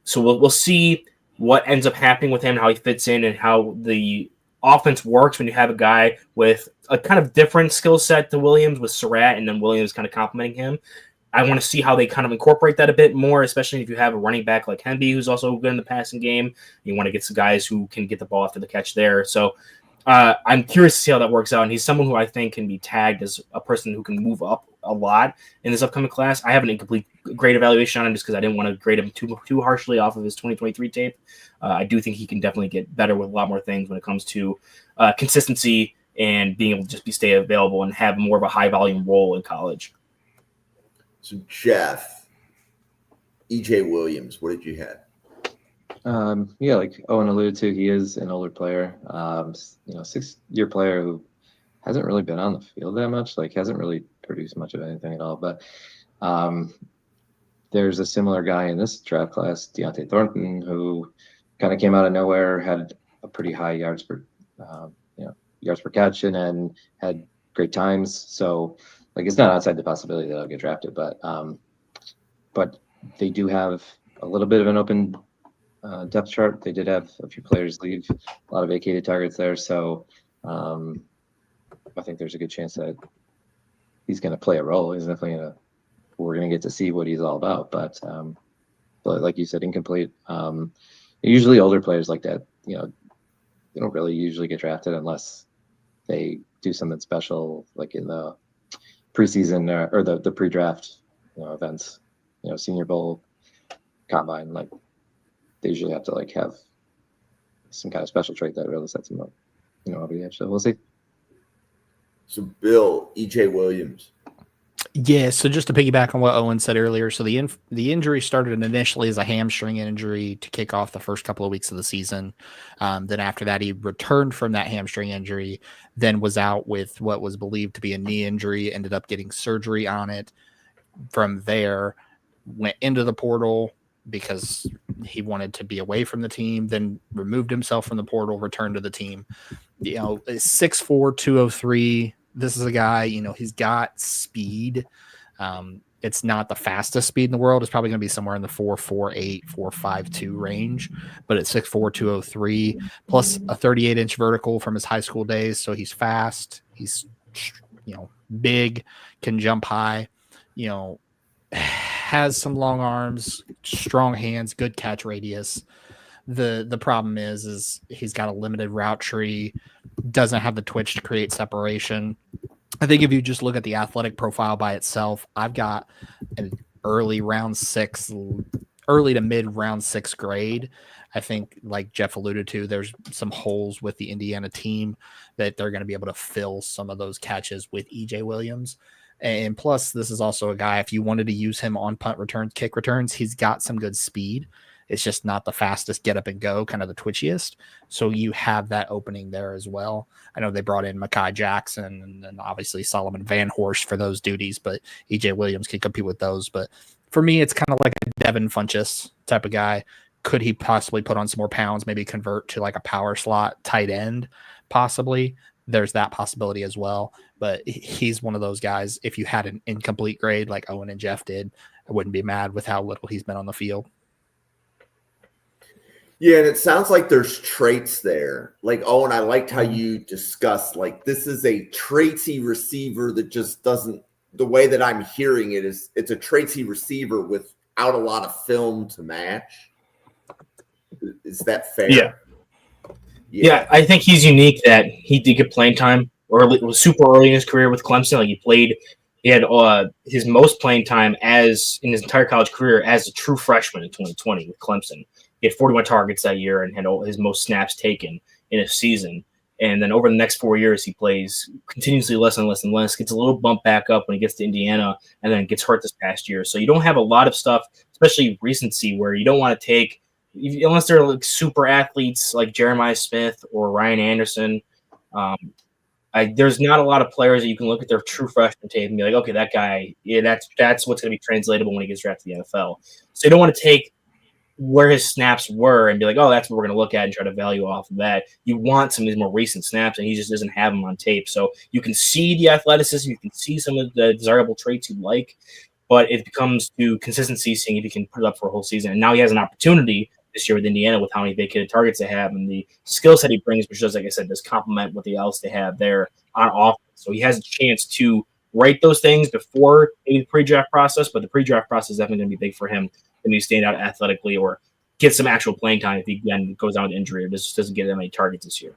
Speaker 3: So we'll see what ends up happening with him, how he fits in, and how the offense works when you have a guy with a kind of different skill set to Williams, with Surratt and then Williams kind of complimenting him. I want to see how they kind of incorporate that a bit more, especially if you have a running back like Hemby, who's also good in the passing game. You want to get some guys who can get the ball after the catch there. So I'm curious to see how that works out. And he's someone who I think can be tagged as a person who can move up a lot in this upcoming class. I have an incomplete grade evaluation on him just because I didn't want to grade him too harshly off of his 2023 tape. I do think he can definitely get better with a lot more things when it comes to consistency and being able to just stay available and have more of a high volume role in college.
Speaker 1: So Jeff, EJ Williams, what did you have?
Speaker 2: Yeah, like Owen alluded to, he is an older player, 6-year player who hasn't really been on the field that much, like hasn't really produced much of anything at all. But there's a similar guy in this draft class, Deontay Thornton, who kind of came out of nowhere, had a pretty high yards per catch, and then had great times. So like it's not outside the possibility that I'll get drafted, but they do have a little bit of an open depth chart. They did have a few players leave, a lot of vacated targets there. So I think there's a good chance that he's going to play a role. He's definitely we're going to get to see what he's all about. But like you said, incomplete. Usually older players like that, they don't really usually get drafted unless they do something special, like in the preseason or the pre-draft events, Senior Bowl, Combine. Like they usually have to like have some kind of special trait that really sets them up, over the edge. So we'll see.
Speaker 1: So Bill, EJ Williams.
Speaker 4: Yeah, so just to piggyback on what Owen said earlier, so the injury started initially as a hamstring injury to kick off the first couple of weeks of the season. Then after that, he returned from that hamstring injury, then was out with what was believed to be a knee injury, ended up getting surgery on it. From there, went into the portal because he wanted to be away from the team, then removed himself from the portal, returned to the team. 6'4", 203. This is a guy, he's got speed. It's not the fastest speed in the world. It's probably going to be somewhere in the 4.48, 4.52 range, but at 6'4", 203, plus a 38-inch vertical from his high school days. So he's fast. He's, big, can jump high, has some long arms, strong hands, good catch radius. The problem is he's got a limited route tree, doesn't have the twitch to create separation. I think if you just look at the athletic profile by itself, I've got an early to mid round 6 grade. I think, like Jeff alluded to, there's some holes with the Indiana team that they're going to be able to fill some of those catches with EJ Williams. And plus, this is also a guy, if you wanted to use him on punt returns, kick returns, he's got some good speed. It's just not the fastest get up and go, kind of the twitchiest. So you have that opening there as well. I know they brought in Mekhi Jackson and obviously Solomon Van Horst for those duties, but EJ Williams can compete with those. But for me, it's kind of like a Devin Funchess type of guy. Could he possibly put on some more pounds, maybe convert to like a power slot tight end? Possibly. There's that possibility as well. But he's one of those guys, if you had an incomplete grade like Owen and Jeff did, I wouldn't be mad with how little he's been on the field.
Speaker 1: Yeah, and it sounds like there's traits there. Like, Owen, I liked how you discussed, like, this is a traitsy receiver that just doesn't, the way that I'm hearing it is it's a traitsy receiver without a lot of film to match. Is that fair?
Speaker 3: Yeah, I think he's unique that he did get playing time was super early in his career with Clemson. Like he had his most playing time in his entire college career as a true freshman in 2020 with Clemson. He had 41 targets that year and had his most snaps taken in a season. And then over the next 4 years, he plays continuously less and less and less, gets a little bump back up when he gets to Indiana, and then gets hurt this past year. So you don't have a lot of stuff, especially recency, where you don't want to take unless they're like super athletes like Jeremiah Smith or Ryan Anderson. There's not a lot of players that you can look at their true freshman tape and be like, okay, that guy, yeah, that's what's going to be translatable when he gets drafted to the NFL. So you don't want to take where his snaps were and be like, oh, that's what we're going to look at and try to value off of that. You want some of these more recent snaps, and he just doesn't have them on tape. So you can see the athleticism, you can see some of the desirable traits you like, but it becomes to consistency, seeing if he can put it up for a whole season. And now he has an opportunity this year with Indiana with how many vacated targets they have and the skill set he brings, which does, like I said, does complement what else they have there on offense. So he has a chance to write those things before maybe the pre-draft process, but the pre-draft process is definitely going to be big for him when he stand out athletically or get some actual playing time if he again goes down with injury or just doesn't get that many targets this year.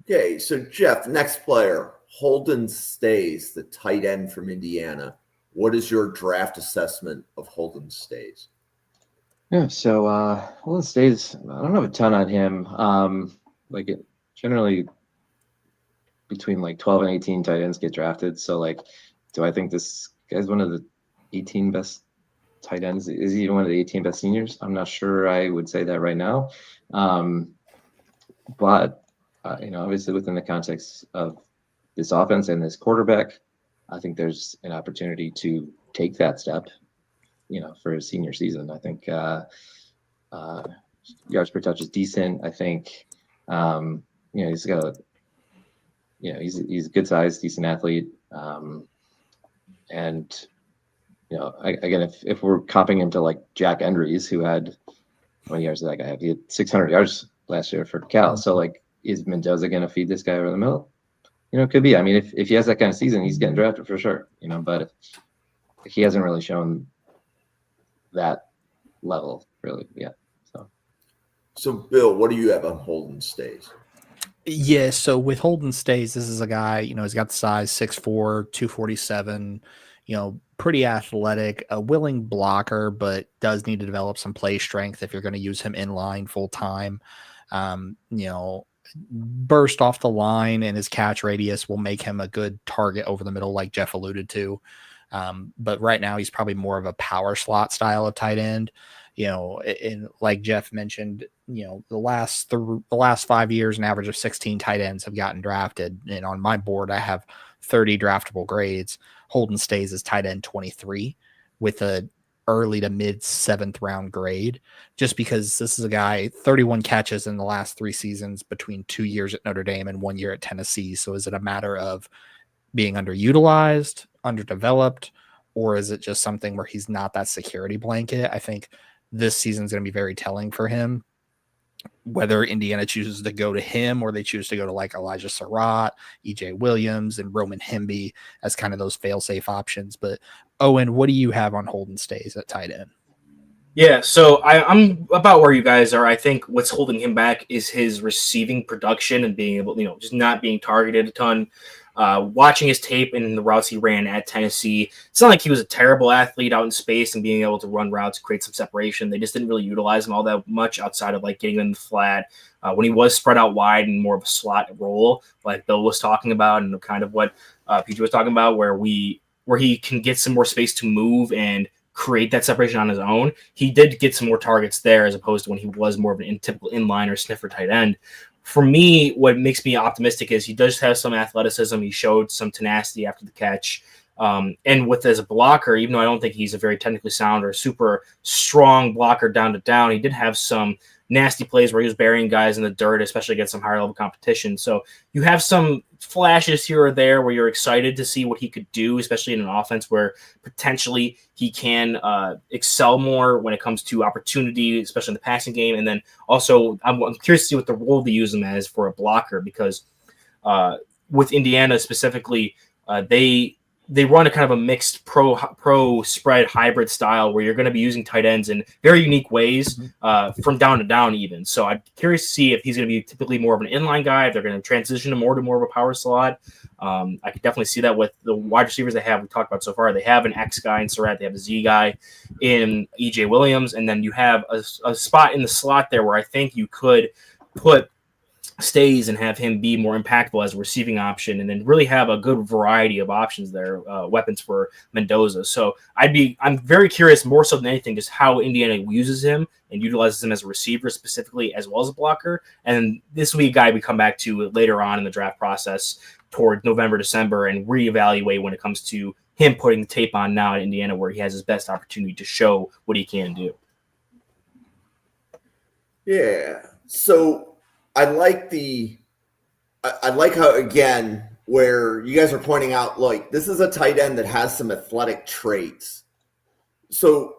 Speaker 1: Okay, so Jeff, next player, Holden Stays, the tight end from Indiana. What is your draft assessment of Holden Stays?
Speaker 2: Yeah, so Holden Stays, I don't have a ton on him. Generally between like 12 and 18 tight ends get drafted. So like, do I think this guy's one of the 18 best tight ends? Is he one of the 18 best seniors? I'm not sure I would say that right now. But obviously within the context of this offense and this quarterback, I think there's an opportunity to take that step, for his senior season. I think yards per touch is decent. I think, he's got he's a good size, decent athlete. And again, if we're copying him to like Jack Endries, who had, how many yards did that guy have? He had 600 yards last year for Cal. So like, is Mendoza going to feed this guy over the middle? Could be. I mean, if he has that kind of season, he's getting drafted for sure. But he hasn't really shown that level really yet.
Speaker 1: So Bill, what do you have on Holden Stays?
Speaker 4: Yeah, so with Holden Stays, this is a guy, he's got the size 6'4", 247, pretty athletic, a willing blocker, but does need to develop some play strength if you're going to use him in line full time. Burst off the line and his catch radius will make him a good target over the middle, like Jeff alluded to. But right now he's probably more of a power slot style of tight end. And like Jeff mentioned, the last 5 years, an average of 16 tight ends have gotten drafted. And on my board, I have 30 draftable grades. Holden Stays as tight end 23 with a early to mid 7th round grade, just because this is a guy 31 catches in the last 3 seasons between 2 years at Notre Dame and 1 year at Tennessee. So is it a matter of being underutilized, underdeveloped, or is it just something where he's not that security blanket? I think this season's going to be very telling for him, whether Indiana chooses to go to him or they choose to go to like Elijah Surratt, EJ Williams, and Roman Hemby as kind of those fail-safe options. But Owen, what do you have on Holden Stays at tight end?
Speaker 3: Yeah, so I'm about where you guys are. I think what's holding him back is his receiving production and being able, just not being targeted a ton. Watching his tape and the routes he ran at Tennessee, it's not like he was a terrible athlete out in space and being able to run routes, create some separation. They just didn't really utilize him all that much outside of like getting him in the flat. When he was spread out wide and more of a slot role, like Bill was talking about, and kind of what PJ was talking about, where he can get some more space to move and create that separation on his own. He did get some more targets there as opposed to when he was more of an typical inline or sniffer tight end. For me, what makes me optimistic is he does have some athleticism. He showed some tenacity after the catch. And as a blocker, even though I don't think he's a very technically sound or super strong blocker down to down, he did have some nasty plays where he was burying guys in the dirt, especially against some higher level competition. So you have some flashes here or there where you're excited to see what he could do, especially in an offense where potentially he can excel more when it comes to opportunity, especially in the passing game. And then also I'm curious to see what the role they use him as for a blocker, because with Indiana specifically, they run a kind of a mixed pro spread hybrid style where you're going to be using tight ends in very unique ways from down to down even. So I'm curious to see if he's going to be typically more of an inline guy, if they're going to transition him more to more of a power slot. I could definitely see that with the wide receivers we talked about so far. They have an X guy in Surratt, they have a Z guy in EJ Williams, and then you have a spot in the slot there where I think you could put stays and have him be more impactful as a receiving option, and then really have a good variety of options there, weapons for Mendoza. So I'm very curious, more so than anything, just how Indiana uses him and utilizes him as a receiver specifically, as well as a blocker. And this will be a guy we come back to later on in the draft process toward November, December, and reevaluate when it comes to him putting the tape on now at Indiana, where he has his best opportunity to show what he can do.
Speaker 1: Yeah. So I like how, again, where you guys are pointing out, like, this is a tight end that has some athletic traits. So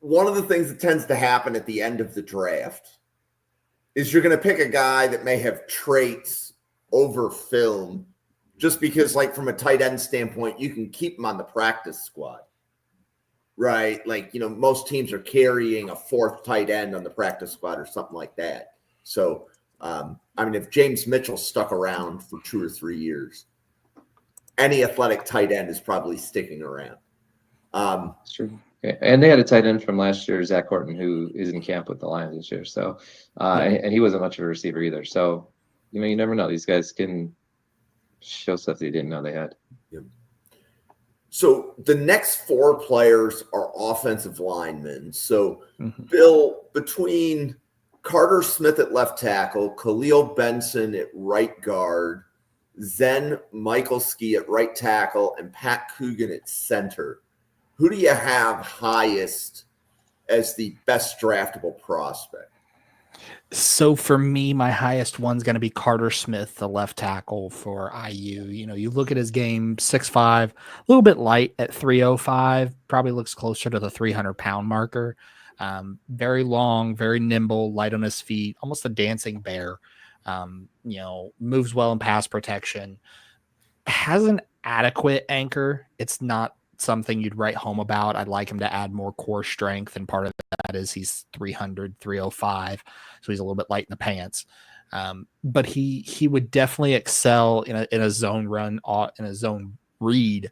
Speaker 1: one of the things that tends to happen at the end of the draft is you're going to pick a guy that may have traits over film, just because, like, from a tight end standpoint, you can keep him on the practice squad, right? Like, most teams are carrying a fourth tight end on the practice squad or something like that. So, if James Mitchell stuck around for 2 or 3 years, any athletic tight end is probably sticking around.
Speaker 2: That's true. And they had a tight end from last year, Zach Horton, who is in camp with the Lions this year. So, and he wasn't much of a receiver either. So, you never know. These guys can show stuff that you didn't know they had.
Speaker 1: Yep. So the next 4 players are offensive linemen. So, Bill, between Carter Smith at left tackle, Khalil Benson at right guard, Zen Michalski at right tackle, and Pat Coogan at center, who do you have highest as the best draftable prospect?
Speaker 4: So for me, my highest one's going to be Carter Smith, the left tackle for IU. You look at his game, 6'5", a little bit light at 305, probably looks closer to the 300-pound marker. Very long, very nimble, light on his feet, almost a dancing bear. Moves well in pass protection. Has an adequate anchor. It's not something you'd write home about. I'd like him to add more core strength, and part of that is he's 300, 305, so he's a little bit light in the pants. But he would definitely excel in a zone run, in a zone read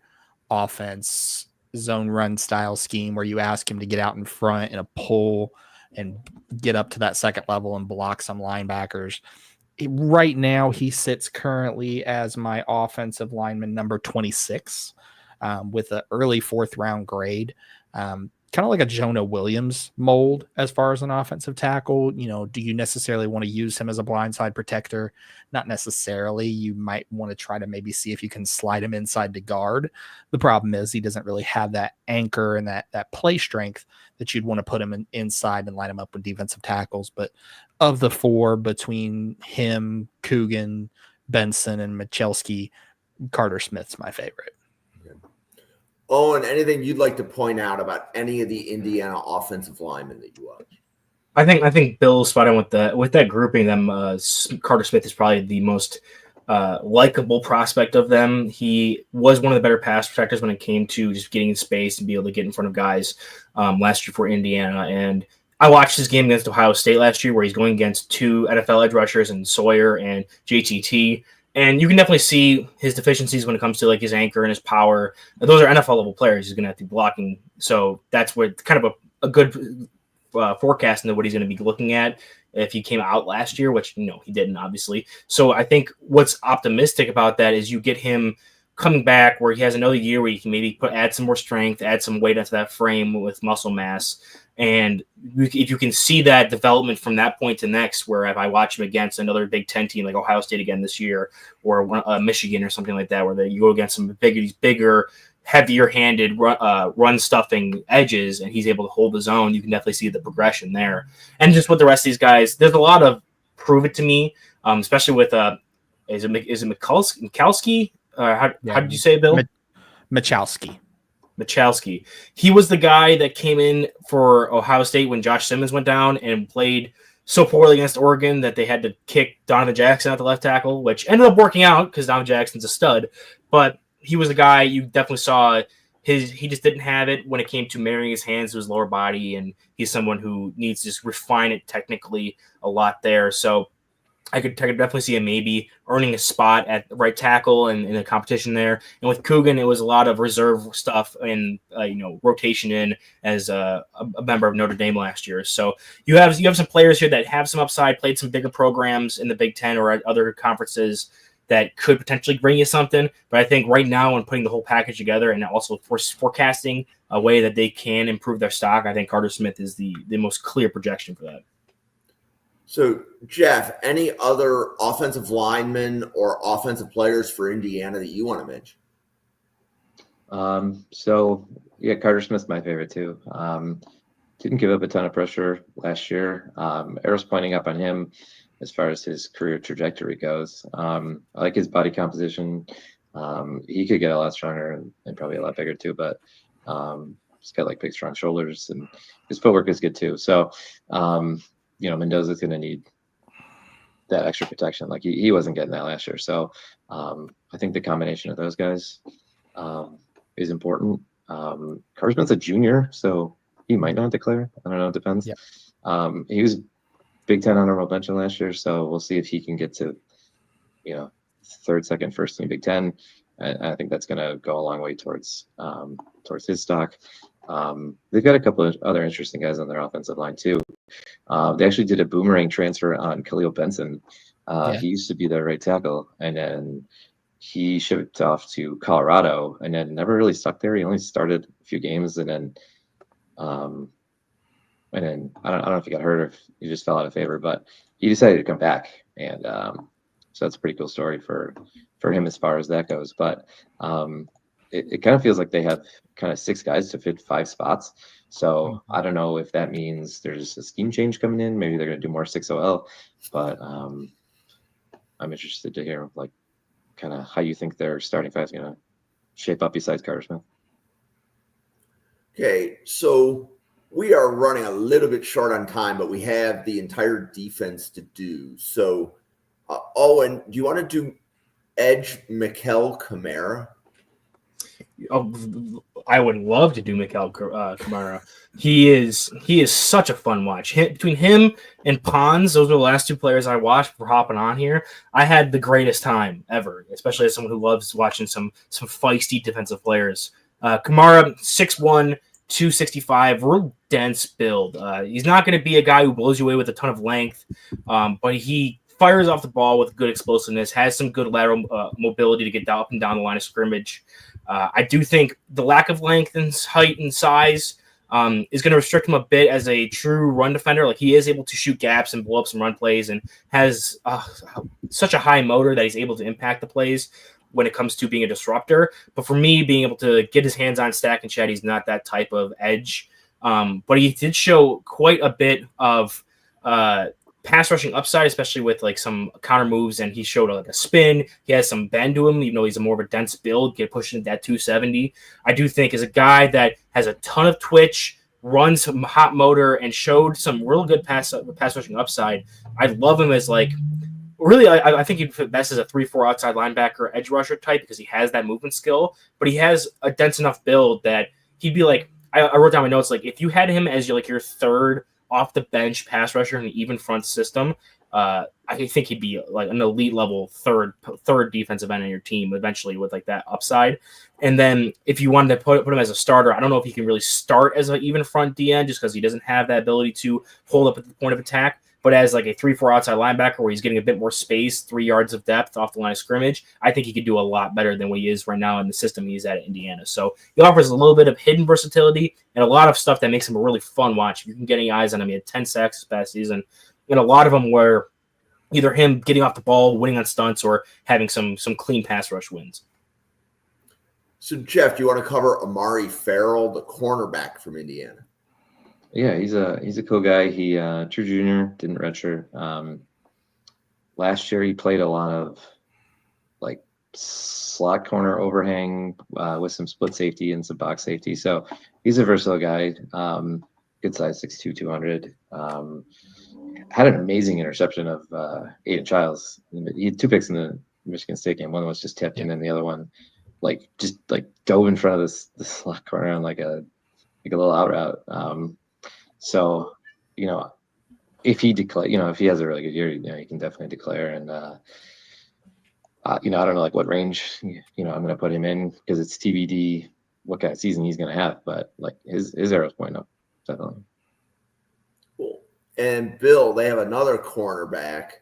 Speaker 4: offense, zone run style scheme where you ask him to get out in front in a pull and get up to that second level and block some linebackers. Right now, he sits currently as my offensive lineman number 26 with an early 4th round grade. Kind of like a Jonah Williams mold as far as an offensive tackle. Do you necessarily want to use him as a blindside protector? Not necessarily. You might want to try to maybe see if you can slide him inside to guard. The problem is he doesn't really have that anchor and that play strength that you'd want to put him inside and line him up with defensive tackles. But of the 4, between him, Coogan, Benson, and Michalski, Carter Smith's my favorite.
Speaker 1: Owen, anything you'd like to point out about any of the Indiana offensive linemen that you watch?
Speaker 3: I think Bill's spot on with that grouping. Carter Smith is probably the most likable prospect of them. He was one of the better pass protectors when it came to just getting in space and be able to get in front of guys last year for Indiana. And I watched his game against Ohio State last year, where he's going against 2 NFL edge rushers and Sawyer and JTT. And you can definitely see his deficiencies when it comes to like his anchor and his power. Those are NFL level players. He's going to have to be blocking. So that's where kind of a good forecast into what he's going to be looking at if he came out last year, which he didn't, obviously. So I think what's optimistic about that is you get him coming back where he has another year where you can maybe add some more strength, add some weight into that frame with muscle mass. And if you can see that development from that point to next, where if I watch him against another Big Ten team like Ohio State again this year, or Michigan or something like that, where you go against some bigger, heavier-handed run stuffing edges, and he's able to hold his own, you can definitely see the progression there. And just with the rest of these guys, there's a lot of prove it to me, especially with is it Michalski? How did you say it, Bill?
Speaker 4: Michalski.
Speaker 3: He was the guy that came in for Ohio State when Josh Simmons went down and played so poorly against Oregon that they had to kick Donovan Jackson out the left tackle, which ended up working out because Donovan Jackson's a stud. But he was the guy you definitely saw. He just didn't have it when it came to marrying his hands to his lower body, and he's someone who needs to just refine it technically a lot there. So I could definitely see him maybe earning a spot at right tackle and in the competition there. And with Coogan, it was a lot of reserve stuff and rotation in as a member of Notre Dame last year. So you have some players here that have some upside, played some bigger programs in the Big Ten or at other conferences that could potentially bring you something. But I think right now, when putting the whole package together and also forecasting a way that they can improve their stock, I think Carter Smith is the most clear projection for that.
Speaker 1: So, Jeff, any other offensive linemen or offensive players for Indiana that you want to mention?
Speaker 2: Carter Smith's my favorite too. Didn't give up a ton of pressure last year. Arrows pointing up on him as far as his career trajectory goes. I like his body composition. He could get a lot stronger and probably a lot bigger too, but he's got like big, strong shoulders, and his footwork is good too. So, Mendoza's going to need that extra protection. Like he wasn't getting that last year. So I think the combination of those guys is important. Carter Smith's a junior, so he might not declare. I don't know. It depends.
Speaker 4: Yeah.
Speaker 2: He was Big Ten honorable mention last year, so we'll see if he can get to, third, second, first team Big Ten. And I think that's going to go a long way towards his stock. They've got a couple of other interesting guys on their offensive line too. They actually did a boomerang transfer on Khalil Benson. He used to be their right tackle, and then he shipped off to Colorado, and then never really stuck there. He only started a few games, and then I don't know if he got hurt or if he just fell out of favor, but he decided to come back, and so that's a pretty cool story for him as far as that goes. But it kind of feels like they have kind of 6 guys to fit 5 spots. So I don't know if that means there's a scheme change coming in. Maybe they're going to do more 6OL, but I'm interested to hear like kind of how you think their starting five is going to shape up besides Carter Smith.
Speaker 1: Okay, so we are running a little bit short on time, but we have the entire defense to do. So, Owen, do you want to do edge Mikel Kamara?
Speaker 3: Oh, I would love to do Mikel Kamara. He is such a fun watch. Between him and Pons, those were the last 2 players I watched for hopping on here. I had the greatest time ever, especially as someone who loves watching some feisty defensive players. Kamara, 6'1", 265, real dense build. He's not going to be a guy who blows you away with a ton of length, but he fires off the ball with good explosiveness, has some good lateral mobility to get up and down the line of scrimmage. I do think the lack of length and height and size is going to restrict him a bit as a true run defender. Like he is able to shoot gaps and blow up some run plays and has such a high motor that he's able to impact the plays when it comes to being a disruptor. But for me, being able to get his hands on Stack and Shed, he's not that type of edge. But he did show quite a bit of pass rushing upside, especially with like some counter moves, and he showed like a spin. He has some bend to him, even though he's a more of a dense build, get pushing that 270. I do think is a guy that has a ton of twitch, runs some hot motor, and showed some real good pass rushing upside. I love him as like really, I think he'd fit best as a 3-4 outside linebacker edge rusher type because he has that movement skill, but he has a dense enough build that he'd be like, I wrote down my notes, like if you had him as your third off the bench pass rusher in an even front system, I think he'd be like an elite level third defensive end on your team eventually with like that upside. And then if you wanted to put him as a starter, I don't know if he can really start as an even front DN just because he doesn't have that ability to hold up at the point of attack. But as like a 3-4 outside linebacker where he's getting a bit more space, 3 yards of depth off the line of scrimmage, I think he could do a lot better than what he is right now in the system he's at Indiana. So he offers a little bit of hidden versatility and a lot of stuff that makes him a really fun watch. If you can get any eyes on him, he had 10 sacks this past season. And a lot of them were either him getting off the ball, winning on stunts, or having some clean pass rush wins.
Speaker 1: So, Jeff, do you want to cover Amari Farrell, the cornerback from Indiana?
Speaker 2: Yeah, he's a cool guy. He true junior, didn't redshirt. Last year he played a lot of like slot corner overhang with some split safety and some box safety. So he's a versatile guy. Good size, 6'2", 200. Had an amazing interception of Aiden Childs. He had 2 picks in the Michigan State game. One was just tipped, and then the other one just dove in front of the slot corner on like a little out route. So, Aiden if he declare, if he has a really good year, he can definitely declare. And I don't know like what range I'm going to put him in because it's TBD what kind of season he's going to have. But like his arrow's pointing up definitely.
Speaker 1: Cool. And Bill, they have another cornerback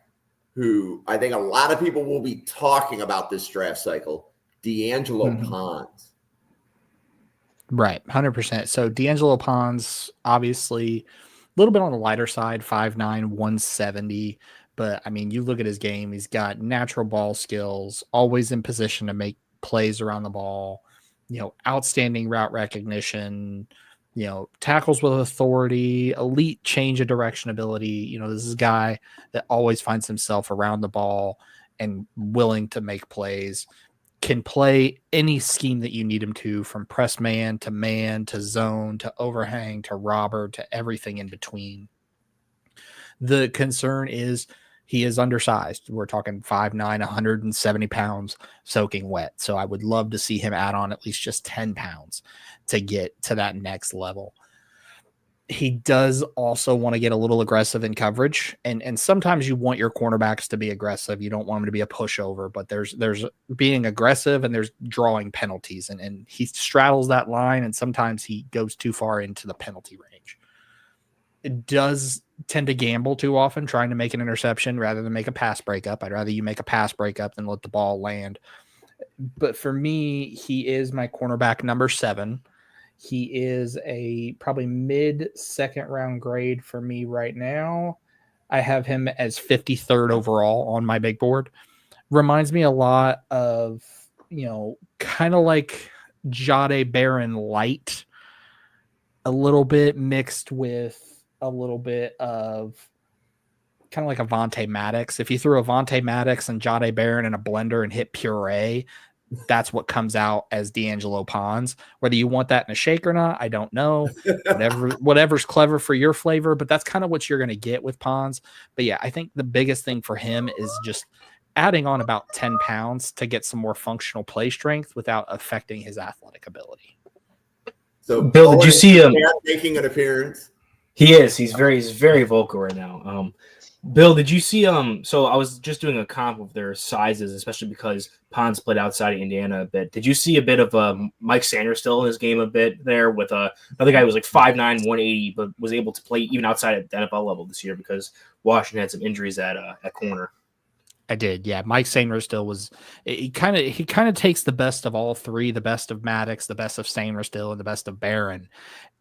Speaker 1: who I think a lot of people will be talking about this draft cycle, D'Angelo Pons.
Speaker 4: Right, 100%. So D'Angelo Pons, obviously a little bit on the lighter side, 5'9", 170. But, I mean, you look at his game, he's got natural ball skills, always in position to make plays around the ball, outstanding route recognition, tackles with authority, elite change of direction ability. This is a guy that always finds himself around the ball and willing to make plays. Can play any scheme that you need him to, from press man to zone to overhang to robber to everything in between. The concern is he is undersized. We're talking 5'9", 170 pounds soaking wet. So I would love to see him add on at least just 10 pounds to get to that next level. He does also want to get a little aggressive in coverage. And sometimes you want your cornerbacks to be aggressive. You don't want them to be a pushover, but there's being aggressive and there's drawing penalties. And he straddles that line, and sometimes he goes too far into the penalty range. It does tend to gamble too often, trying to make an interception rather than make a pass breakup. I'd rather you make a pass breakup than let the ball land. But for me, he is my cornerback number 7. He is a probably mid-second round grade for me right now. I have him as 53rd overall on my big board. Reminds me a lot of, kind of like Jade Barron light, a little bit mixed with a little bit of kind of like Avonte Maddox. If you threw Avonte Maddox and Jade Barron in a blender and hit puree, that's what comes out as D'Angelo Pons. Whether you want that in a shake or not, I don't know. Whatever's clever for your flavor, but that's kind of what you're going to get with Pons. But yeah, I think the biggest thing for him is just adding on about 10 pounds to get some more functional play strength without affecting his athletic ability.
Speaker 1: So,
Speaker 3: Bill, did you see him
Speaker 1: making an appearance?
Speaker 3: He is. He's very vocal right now. Bill, did you see so I was just doing a comp of their sizes, especially because Pons played outside of Indiana a bit. Did you see a bit of Mike Sanders still in his game a bit there with another guy who was like 5'9", 180, but was able to play even outside at the NFL level this year because Washington had some injuries at corner?
Speaker 4: I did, yeah. Mike Sanders still was. He kind of takes the best of all three: the best of Maddox, the best of Sanders still, and the best of Barron.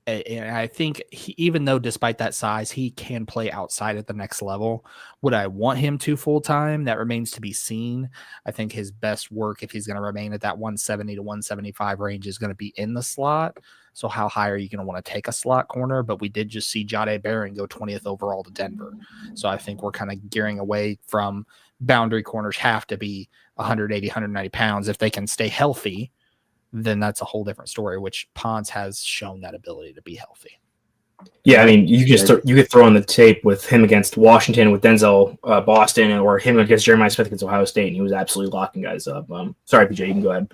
Speaker 4: And I think even though despite that size, he can play outside at the next level. Would I want him to full time? That remains to be seen. I think his best work, if he's going to remain at that 170 to 175 range, is going to be in the slot. So how high are you going to want to take a slot corner? But we did just see Jade Barron go 20th overall to Denver. So I think we're kind of gearing away from boundary corners have to be 180, 190 pounds. If they can stay healthy, then that's a whole different story, which Pons has shown that ability to be healthy.
Speaker 3: Yeah, I mean, you could throw on the tape with him against Washington, with Denzel Boston, or him against Jeremiah Smith against Ohio State, and he was absolutely locking guys up. Sorry, PJ, you can go ahead.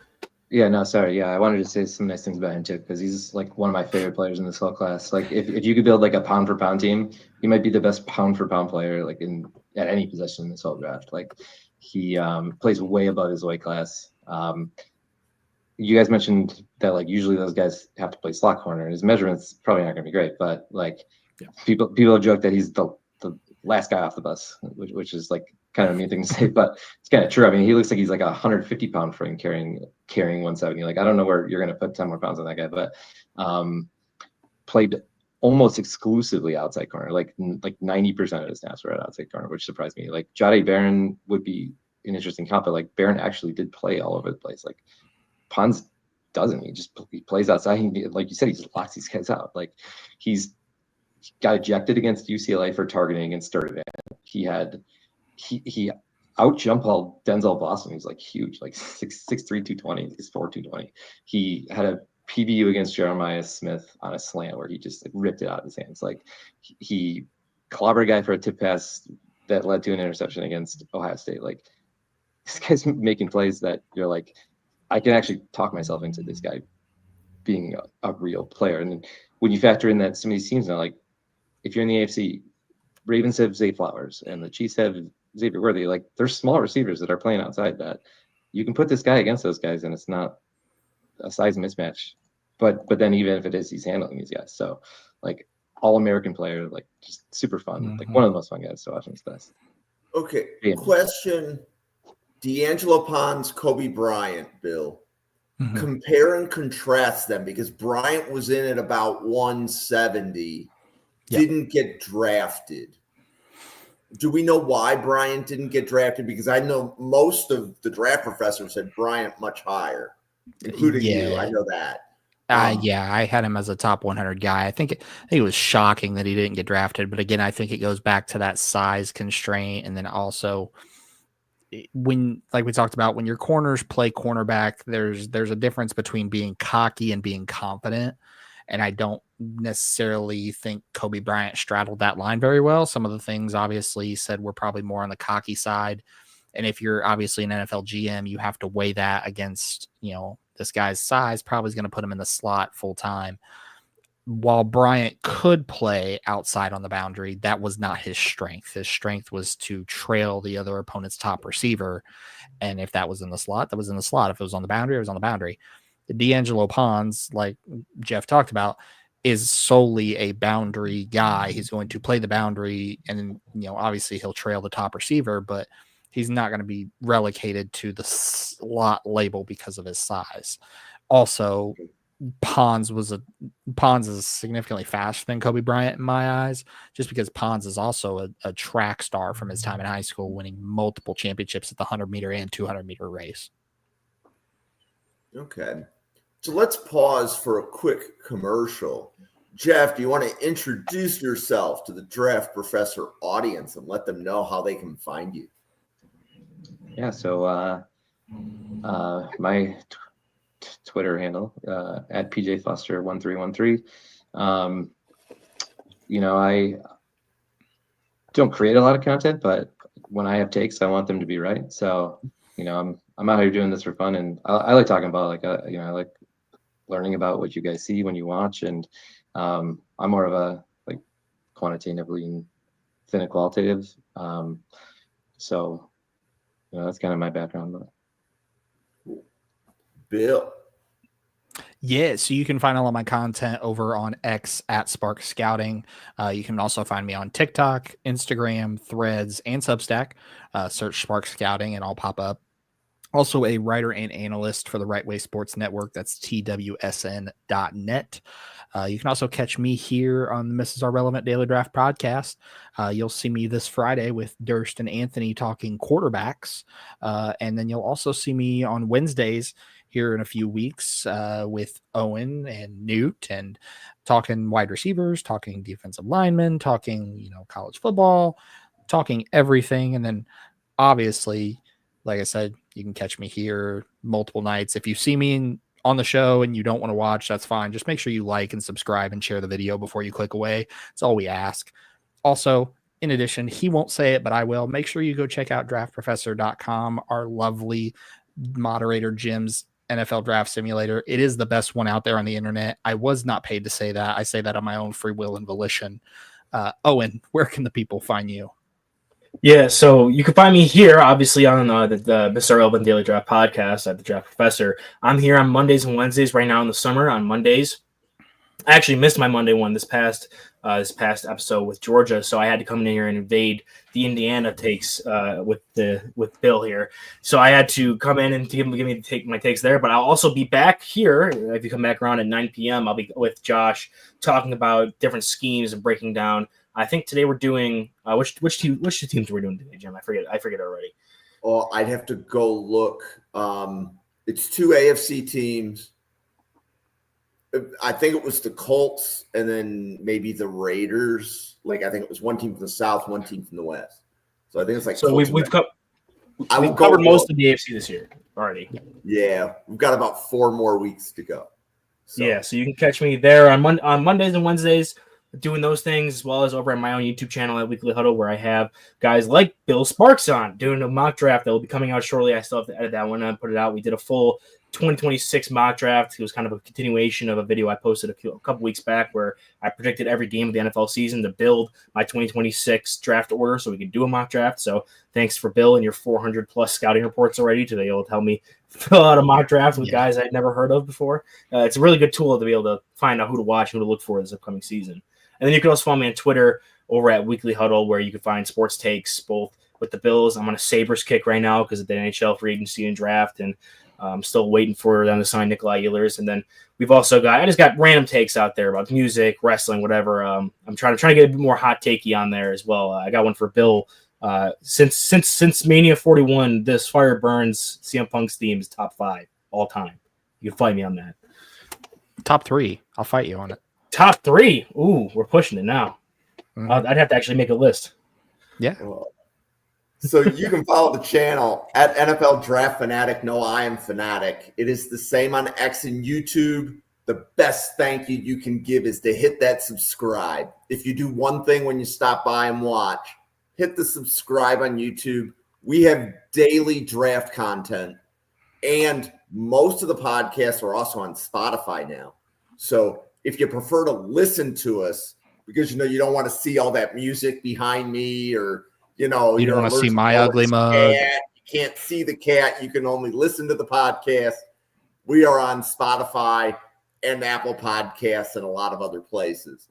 Speaker 2: Yeah, no, sorry. Yeah, I wanted to say some nice things about him too, because he's like one of my favorite players in this whole class. Like, if you could build like a pound for pound team, he might be the best pound for pound player like at any position in this whole draft. Like, he plays way above his weight class. You guys mentioned that like usually those guys have to play slot corner. His measurements probably not going to be great, but like people joke that he's the last guy off the bus, which is like kind of a mean thing to say, but it's kind of true. I mean, he looks like he's like a 150-pound frame carrying 170. Like, I don't know where you're going to put 10 more pounds on that guy, but played almost exclusively outside corner. Like 90% of his snaps were at outside corner, which surprised me. Like, Jade Barron would be an interesting comp, but like Barron actually did play all over the place. Like, Pons doesn't. He plays outside. Like you said, he just locks these guys out. Like, he's got ejected against UCLA for targeting against Sturtevant. He out jump ball Denzel Boston. He's like huge, like 6'3", 220. He's 4', 220. He had a PBU against Jeremiah Smith on a slant where he just like ripped it out of his hands. Like, he clobbered a guy for a tip pass that led to an interception against Ohio State. Like, this guy's making plays that you're like, I can actually talk myself into this guy being a real player. And then when you factor in that some of these teams now, like if you're in the AFC, Ravens have Zay Flowers and the Chiefs have Xavier Worthy. Like, there's small receivers that are playing outside that you can put this guy against those guys, and it's not a size mismatch. But then even if it is, he's handling these guys. So, like, all-American player, like, just super fun. Like, one of the most fun guys to watch in this class.
Speaker 1: Okay,
Speaker 2: Yeah.
Speaker 1: question. D'Angelo Pons, Kobe Bryant, Bill.
Speaker 4: Mhm.
Speaker 1: Compare and contrast them, because Bryant was in at about 170, didn't get drafted. Do we know why Bryant didn't get drafted? Because I know most of the draft professors said Bryant much higher, including you. I know that.
Speaker 4: Yeah, I had him as a top 100 guy. I think it was shocking that he didn't get drafted. But again, I think it goes back to that size constraint. And then also, when, like we talked about, when your corners play cornerback, there's a difference between being cocky and being confident. And I don't necessarily think Kobe Bryant straddled that line very well. Some of the things obviously he said were probably more on the cocky side. And if you're obviously an NFL GM, you have to weigh that against, this guy's size probably is going to put him in the slot full time. While Bryant could play outside on the boundary, that was not his strength. His strength was to trail the other opponent's top receiver. And if that was in the slot, that was in the slot. If it was on the boundary, it was on the boundary. The D'Angelo Pons, like Jeff talked about, is solely a boundary guy. He's going to play the boundary, and obviously he'll trail the top receiver, but he's not going to be relegated to the slot label because of his size. Also, Pons is significantly faster than Kobe Bryant in my eyes, just because Pons is also a track star from his time in high school, winning multiple championships at the 100-meter and 200-meter race.
Speaker 1: Okay. So let's pause for a quick commercial. Jeff, do you want to introduce yourself to the Draft Professor audience and let them know how they can find you?
Speaker 2: Yeah, so my Twitter handle at PJFoster1313. I don't create a lot of content, but when I have takes, I want them to be right. So, I'm out here doing this for fun, and I like talking about I like learning about what you guys see when you watch, and I'm more of a quantitative lean than a qualitative. So that's kind of my background.
Speaker 1: Bill.
Speaker 4: Yeah, so you can find all of my content over on X at Spark Scouting. You can also find me on TikTok, Instagram, Threads, and Substack. Search Spark Scouting and I'll pop up. Also a writer and analyst for the Right Way Sports Network. That's TWSN.net. You can also catch me here on the Mrs. R Relevant Daily Draft podcast. You'll see me this Friday with Durst and Anthony talking quarterbacks. And then you'll also see me on Wednesdays here in a few weeks with Owen and Newt, and talking wide receivers, talking defensive linemen, talking, college football, talking everything. And then obviously, like I said, you can catch me here multiple nights. If you see me on the show and you don't want to watch, that's fine. Just make sure you like and subscribe and share the video before you click away. That's all we ask. Also, in addition, he won't say it, but I will. Make sure you go check out draftprofessor.com, our lovely moderator Jim's NFL Draft Simulator. It is the best one out there on the internet. I was not paid to say that. I say that on my own free will and volition. Owen, where can the people find you?
Speaker 3: Yeah, so you can find me here, obviously, on the Mr. Relevant Daily Draft podcast at the Draft Professor. I'm here on Mondays and Wednesdays right now in the summer. On Mondays, I actually missed my Monday one this past episode with Georgia, so I had to come in here and invade the Indiana takes with Bill here. So I had to come in and give me my takes there. But I'll also be back here if you come back around at 9 p.m. I'll be with Josh talking about different schemes and breaking down. I think today we're doing which teams we're doing today, Jim? I forget already.
Speaker 1: Oh, I'd have to go look. It's two AFC teams. I think it was the Colts and then maybe the Raiders. I think it was one team from the South, one team from the West. So I think it's
Speaker 3: we've covered most of the AFC this year already.
Speaker 1: Yeah, we've got about 4 more weeks to go.
Speaker 3: So you can catch me there on Mondays and Wednesdays. doing those things, as well as over at my own YouTube channel at Weekly Huddle, where I have guys like Bill Sparks on doing a mock draft that will be coming out shortly. I still have to edit that one and put it out. We did a full 2026 mock draft. It was kind of a continuation of a video I posted a couple weeks back where I predicted every game of the NFL season to build my 2026 draft order so we could do a mock draft. So thanks for Bill and your 400 plus scouting reports already to be able to help me fill out a mock draft with guys I'd never heard of before. It's a really good tool to be able to find out who to watch, who to look for this upcoming season. And then you can also follow me on Twitter over at Weekly Huddle, where you can find sports takes both with the Bills. I'm on a Sabres kick right now because of the NHL free agency and draft, and I'm still waiting for them to sign Nikolai Ehlers. And then we've also got, I just got random takes out there about music, wrestling, whatever. I'm trying to get a bit more hot takey on there as well. I got one for Bill. Since Mania 41, this Fire Burns CM Punk's theme is top 5 all time. You can fight me on that.
Speaker 4: Top 3. I'll fight you on it.
Speaker 3: Top 3. Ooh, we're pushing it now. I'd have to actually make a list.
Speaker 4: Yeah.
Speaker 1: So you can follow the channel at NFL Draft Fanatic. No, I am Fanatic. It is the same on X and YouTube. The best thank you can give is to hit that subscribe. If you do one thing when you stop by and watch, hit the subscribe on YouTube. We have daily draft content, and most of the podcasts are also on Spotify now. So if you prefer to listen to us, because you don't want to see all that music behind me, or you don't want to see my ugly mug. You can't see the cat. You can only listen to the podcast. We are on Spotify and Apple Podcasts and a lot of other places.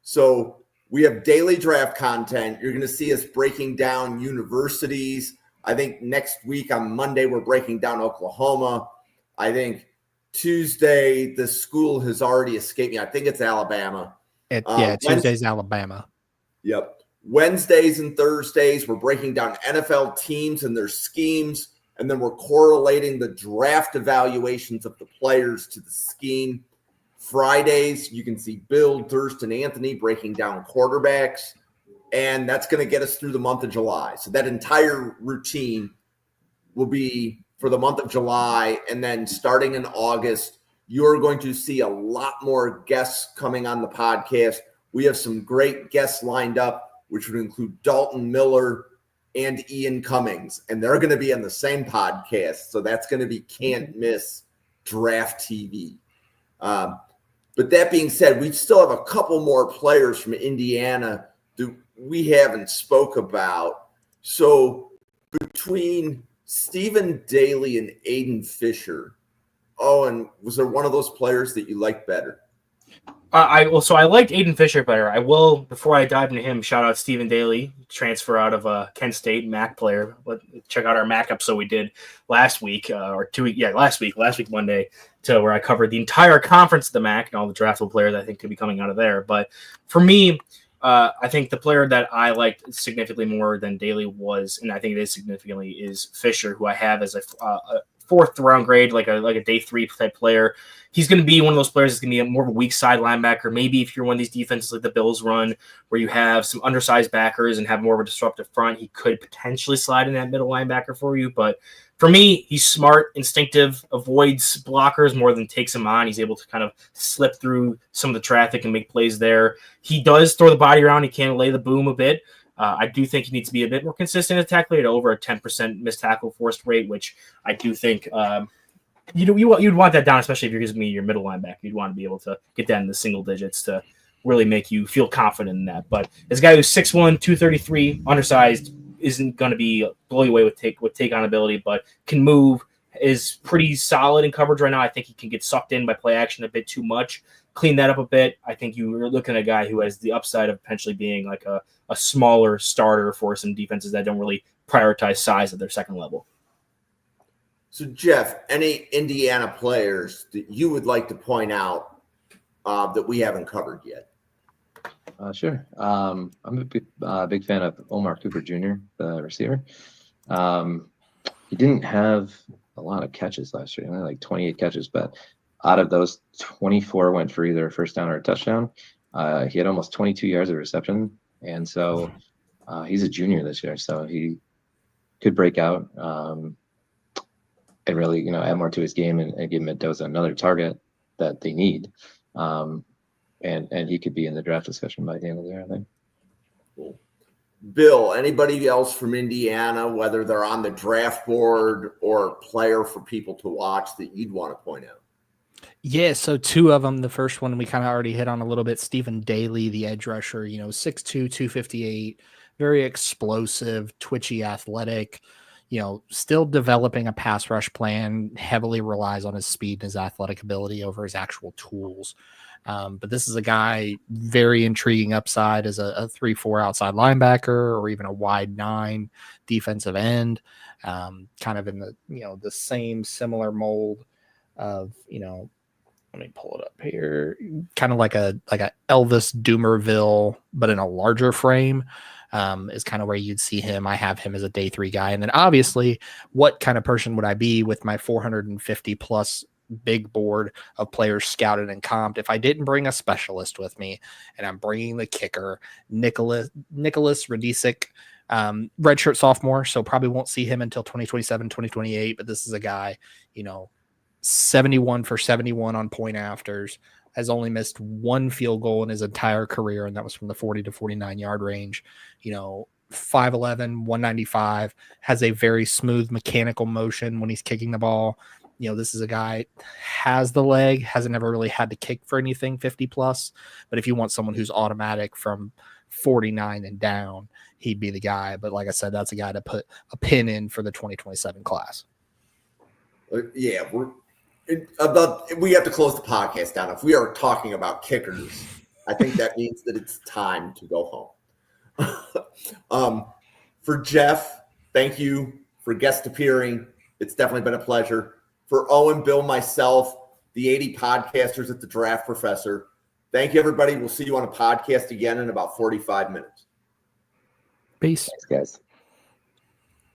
Speaker 1: So we have daily draft content. You're going to see us breaking down universities. I think next week on Monday, we're breaking down Oklahoma. I think Tuesday, the school has already escaped me. I think it's Alabama.
Speaker 4: Tuesday's Alabama.
Speaker 1: Yep. Wednesdays and Thursdays, we're breaking down NFL teams and their schemes, and then we're correlating the draft evaluations of the players to the scheme. Fridays, you can see Bill, Durst, and Anthony breaking down quarterbacks, and that's going to get us through the month of July. So that entire routine will be for the month of July, and then starting in August, you're going to see a lot more guests coming on the podcast. We have some great guests lined up, which would include Dalton Miller and Ian Cummings, and they're going to be on the same podcast. So that's going to be can't miss Draft TV. But that being said, we still have a couple more players from Indiana that we haven't spoke about. So between Stephen Daly and Aiden Fisher, and was there one of those players that you liked better?
Speaker 3: I liked Aiden Fisher better. I will, before I dive into him, shout out Stephen Daly, transfer out of Kent State, MAC player. Check out our MAC episode we did last week, last week Monday, to where I covered the entire conference of the MAC and all the draftable players I think could be coming out of there. But for me, I think the player that I liked significantly more than Daly was, and I think it is significantly, is Fisher, who I have as a fourth round grade, like a day 3 type player. He's going to be one of those players that's going to be more of a weak side linebacker. Maybe if you're one of these defenses like the Bills run, where you have some undersized backers and have more of a disruptive front, he could potentially slide in that middle linebacker for you. But for me, he's smart, instinctive, avoids blockers more than takes them on. He's able to kind of slip through some of the traffic and make plays there. He does throw the body around. He can lay the boom a bit. I do think he needs to be a bit more consistent at tackle rate, over a 10% missed tackle forced rate, which I do think you'd want that down, especially if you're giving me your middle linebacker. You'd want to be able to get that in the single digits to really make you feel confident in that. But as a guy who's 6'1", 233, undersized, isn't going to be blow you away with take on ability, but can move, is pretty solid in coverage right now. I think he can get sucked in by play action a bit too much. Clean that up a bit. I think you're looking at a guy who has the upside of potentially being like a smaller starter for some defenses that don't really prioritize size at their second level.
Speaker 1: So, Jeff, any Indiana players that you would like to point out that we haven't covered yet?
Speaker 2: Sure. I'm a big fan of Omar Cooper Jr., the receiver. He didn't have a lot of catches last year, only like 28 catches, but out of those, 24 went for either a first down or a touchdown. He had almost 22 yards of reception, and so he's a junior this year, so he could break out and really, add more to his game and give Mendoza another target that they need. and he could be in the draft discussion by the end of the year, I think.
Speaker 1: Cool. Bill, anybody else from Indiana, whether they're on the draft board or a player for people to watch that you'd want to point out?
Speaker 4: Yeah, so two of them. The first one we kind of already hit on a little bit. Stephen Daly, the edge rusher, 6'2", 258, very explosive, twitchy, athletic, still developing a pass rush plan, heavily relies on his speed and his athletic ability over his actual tools. But this is a guy, very intriguing upside as a 3-4 outside linebacker or even a wide 9 defensive end, kind of in the same similar mold of, let me pull it up here, kind of like a Elvis Doomerville, but in a larger frame, is kind of where you'd see him. I have him as a day 3 guy. And then obviously, what kind of person would I be with my 450 plus big board of players scouted and comped if I didn't bring a specialist with me? And I'm bringing the kicker, Nicholas Radisic, redshirt sophomore, so probably won't see him until 2027, 2028. But this is a guy, 71 for 71 on point afters, has only missed 1 field goal in his entire career, and that was from the 40 to 49 yard range. 5'11", 195, has a very smooth mechanical motion when he's kicking the ball. This is a guy, has the leg, hasn't never really had to kick for anything 50 plus, but if you want someone who's automatic from 49 and down, he'd be the guy. But like I said, that's a guy to put a pin in for the 2027 class.
Speaker 1: Yeah, we have to close the podcast down. If we are talking about kickers, I think that means that it's time to go home. For Jeff, thank you for guest appearing. It's definitely been a pleasure. For Owen, Bill, myself, the 80 podcasters at the Draft Professor, thank you, everybody. We'll see you on a podcast again in about 45 minutes.
Speaker 4: Peace.
Speaker 2: Thanks, guys.